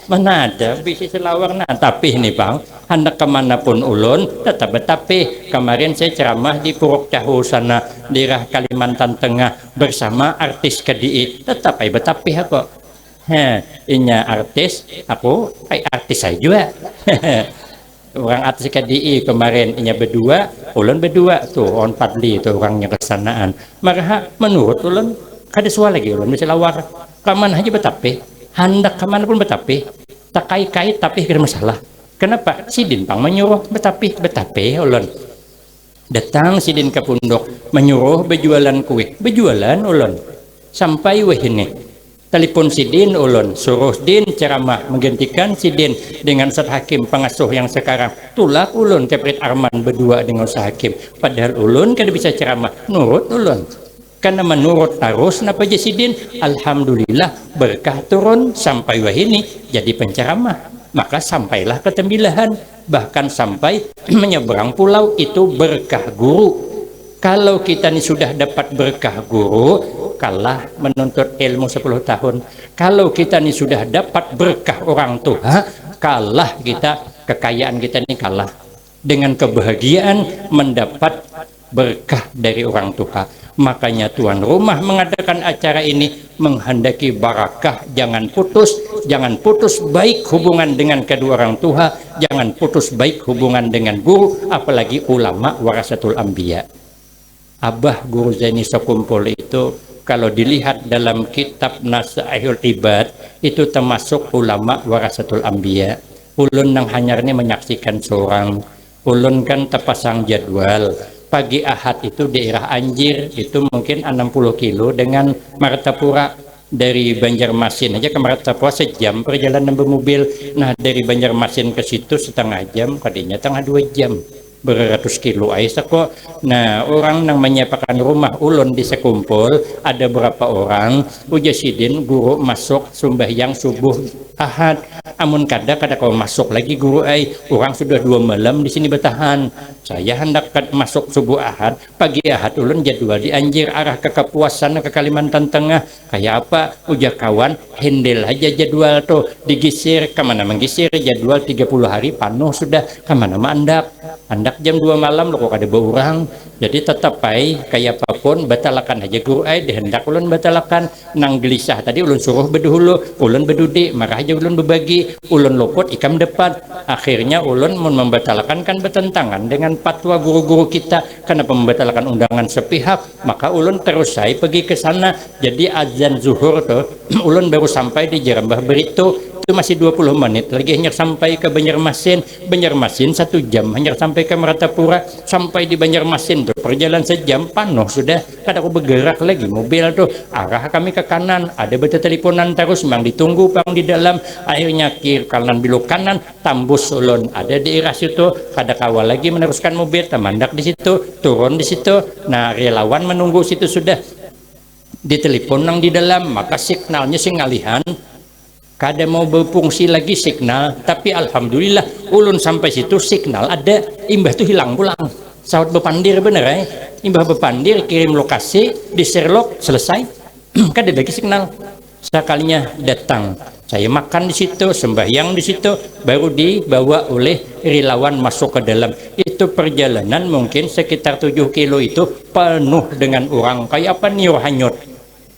Speaker 1: Mana ada bisa selawar nah tapi nih bang, hendak kemanapun ulun tetap betapih. Kemarin saya ceramah di Puruk Cahu sana, daerah Kalimantan Tengah bersama artis KDI, tetap betapih aku. Inya artis, aku artis saya juga. Orang artis KDI kemarin inya berdua, ulun berdua tuh on Padli itu orangnya kesanaan. Maka menurut ulun kada suara lagi ulun bisa lawar. Kaman aja betapih, hendak kemana pun betapih, tak kait-kait tapi kira masalah. Kenapa? Sidin pang menyuruh betapih ulun. Datang sidin ke pondok menyuruh berjualan kue, berjualan ulun. Sampai wahini telepon sidin ulun, suruh din ceramah menggantikan sidin dengan Ustaz Hakim pengasuh yang sekarang. Tulak ulun ke Prit Arman berdua dengan Ustaz Hakim. Padahal ulun kada bisa ceramah, nurut ulun. Karena menurut arus napa jasidin, alhamdulillah berkah turun sampai wahini jadi penceramah. Maka sampailah ke Tembilahan, bahkan sampai menyeberang pulau itu berkah guru. Kalau kita ini sudah dapat berkah guru, kalah menuntut ilmu 10 tahun. Kalau kita ini sudah dapat berkah orang tua, kalah kita, kekayaan kita ini kalah. Dengan kebahagiaan mendapat berkah dari orang tua. Makanya tuan rumah mengadakan acara ini menghendaki barakah, jangan putus baik hubungan dengan kedua orang tua, jangan putus baik hubungan dengan guru, apalagi ulama warasatul anbiya. Abah Guru Zaini Sekumpul itu kalau dilihat dalam kitab Nasaihul Ibad itu termasuk ulama warasatul anbiya. Ulun nang hanyarnya menyaksikan seorang, ulun kan terpasang jadwal pagi Ahad itu daerah Anjir itu mungkin 60 kilo dengan Martapura. Dari Banjarmasin aja ke Martapura sejam perjalanan bermobil. Nah dari Banjarmasin ke situ setengah jam, kadinya tengah 2 jam, beratus kilo aisa kok. Nah orang yang menyiapkan rumah ulun di Sekumpul ada berapa orang, ujasidin guru masuk sembahyang subuh Ahad, amun kada kau masuk lagi guru orang sudah 2 malam di sini bertahan. Saya hendak masuk subuh Ahad, pagi Ahad ulun jadwal di Anjir arah ke Kapuasan ke Kalimantan Tengah. Kayak apa ujar kawan, handle aja jadwal tuh digisir kemana menggisir jadwal 30 hari penuh sudah kemana mandak jam 2 malam lo kok ada berurang. Jadi tetap kayak apapun batalakan aja guru dihendak ulun batalakan. Nang gelisah tadi ulun suruh bedahulu, ulun bedudi, marah aja ulun berbagi, ulun luput ikam depan. Akhirnya ulun membatalkan kan bertentangan dengan fatwa guru-guru kita. Kenapa membatalkan undangan sepihak? Maka ulun terus saya pergi ke sana. Jadi azan zuhur tuh ulun baru sampai di Jerembah Beritu. Itu masih 20 menit lagi hanya sampai ke Banjarmasin 1 jam hanya sampai ke Martapura. Sampai di Banjarmasin tuh perjalanan sejam penuh sudah, kada aku bergerak lagi mobil tuh arah kami ke kanan, ada beta teleponan terus memang ditunggu pang di dalam. Akhirnya kiri kanan belok kanan tambus ulun ada di daerah situ, kada kawal lagi meneruskan mobil temandak di situ, turun di situ. Nah relawan menunggu situ sudah ditelepon nang di dalam, maka signalnya singalihan kada mau berfungsi lagi signal. Tapi alhamdulillah ulun sampai situ signal ada, imbah tuh hilang pulang. Sawat bepandir bener imbah bepandir kirim lokasi di Sherlock selesai kada lagi signal. Sekalinya datang saya makan di situ, sembahyang di situ, baru dibawa oleh relawan masuk ke dalam. Itu perjalanan mungkin sekitar 7 kilo itu penuh dengan orang kayak apa nih hanyut.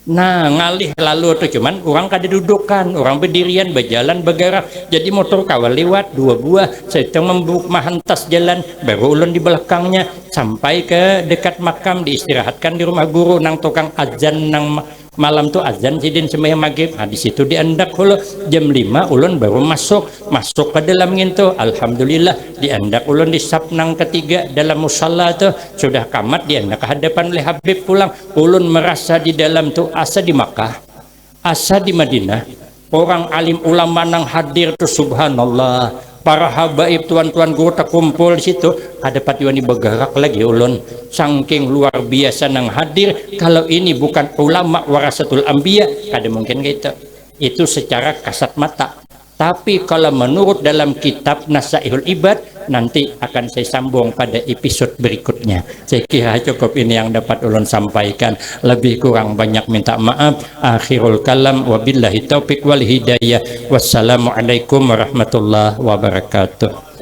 Speaker 1: Nah, ngalih lalu tuh cuman orang kada dudukan, orang berdirian, berjalan, bergerak. Jadi motor kawal lewat dua buah, saya membuk mahantas jalan, baru ulun di belakangnya sampai ke dekat makam, diistirahatkan di rumah guru nang tukang azan nang malam tuh azan sidin sembahyang maghrib. Nah, di situ diandak hulu jam 5 ulun baru masuk ke dalam ngintu. Alhamdulillah diandak ulun di sapnang ketiga dalam musalla tuh sudah kamat diandak ke hadapan oleh Habib pulang. Ulun merasa di dalam tuh asa di Makkah, asa di Madinah, orang alim ulama nang hadir tuh subhanallah, para habaib tuan-tuan guru tak kumpul di situ, ada patiwani bergerak lagi ulun, saking luar biasa nang hadir. Kalau ini bukan ulama warasatul anbiya kada mungkin gitu. Itu secara kasat mata. Tapi kalau menurut dalam kitab Nasaihul Ibad, nanti akan saya sambung pada episode berikutnya. Saya kira cukup ini yang dapat ulun sampaikan. Lebih kurang banyak minta maaf. Akhirul kalam wabillahi taufiq wal hidayah. Wassalamualaikum warahmatullahi wabarakatuh.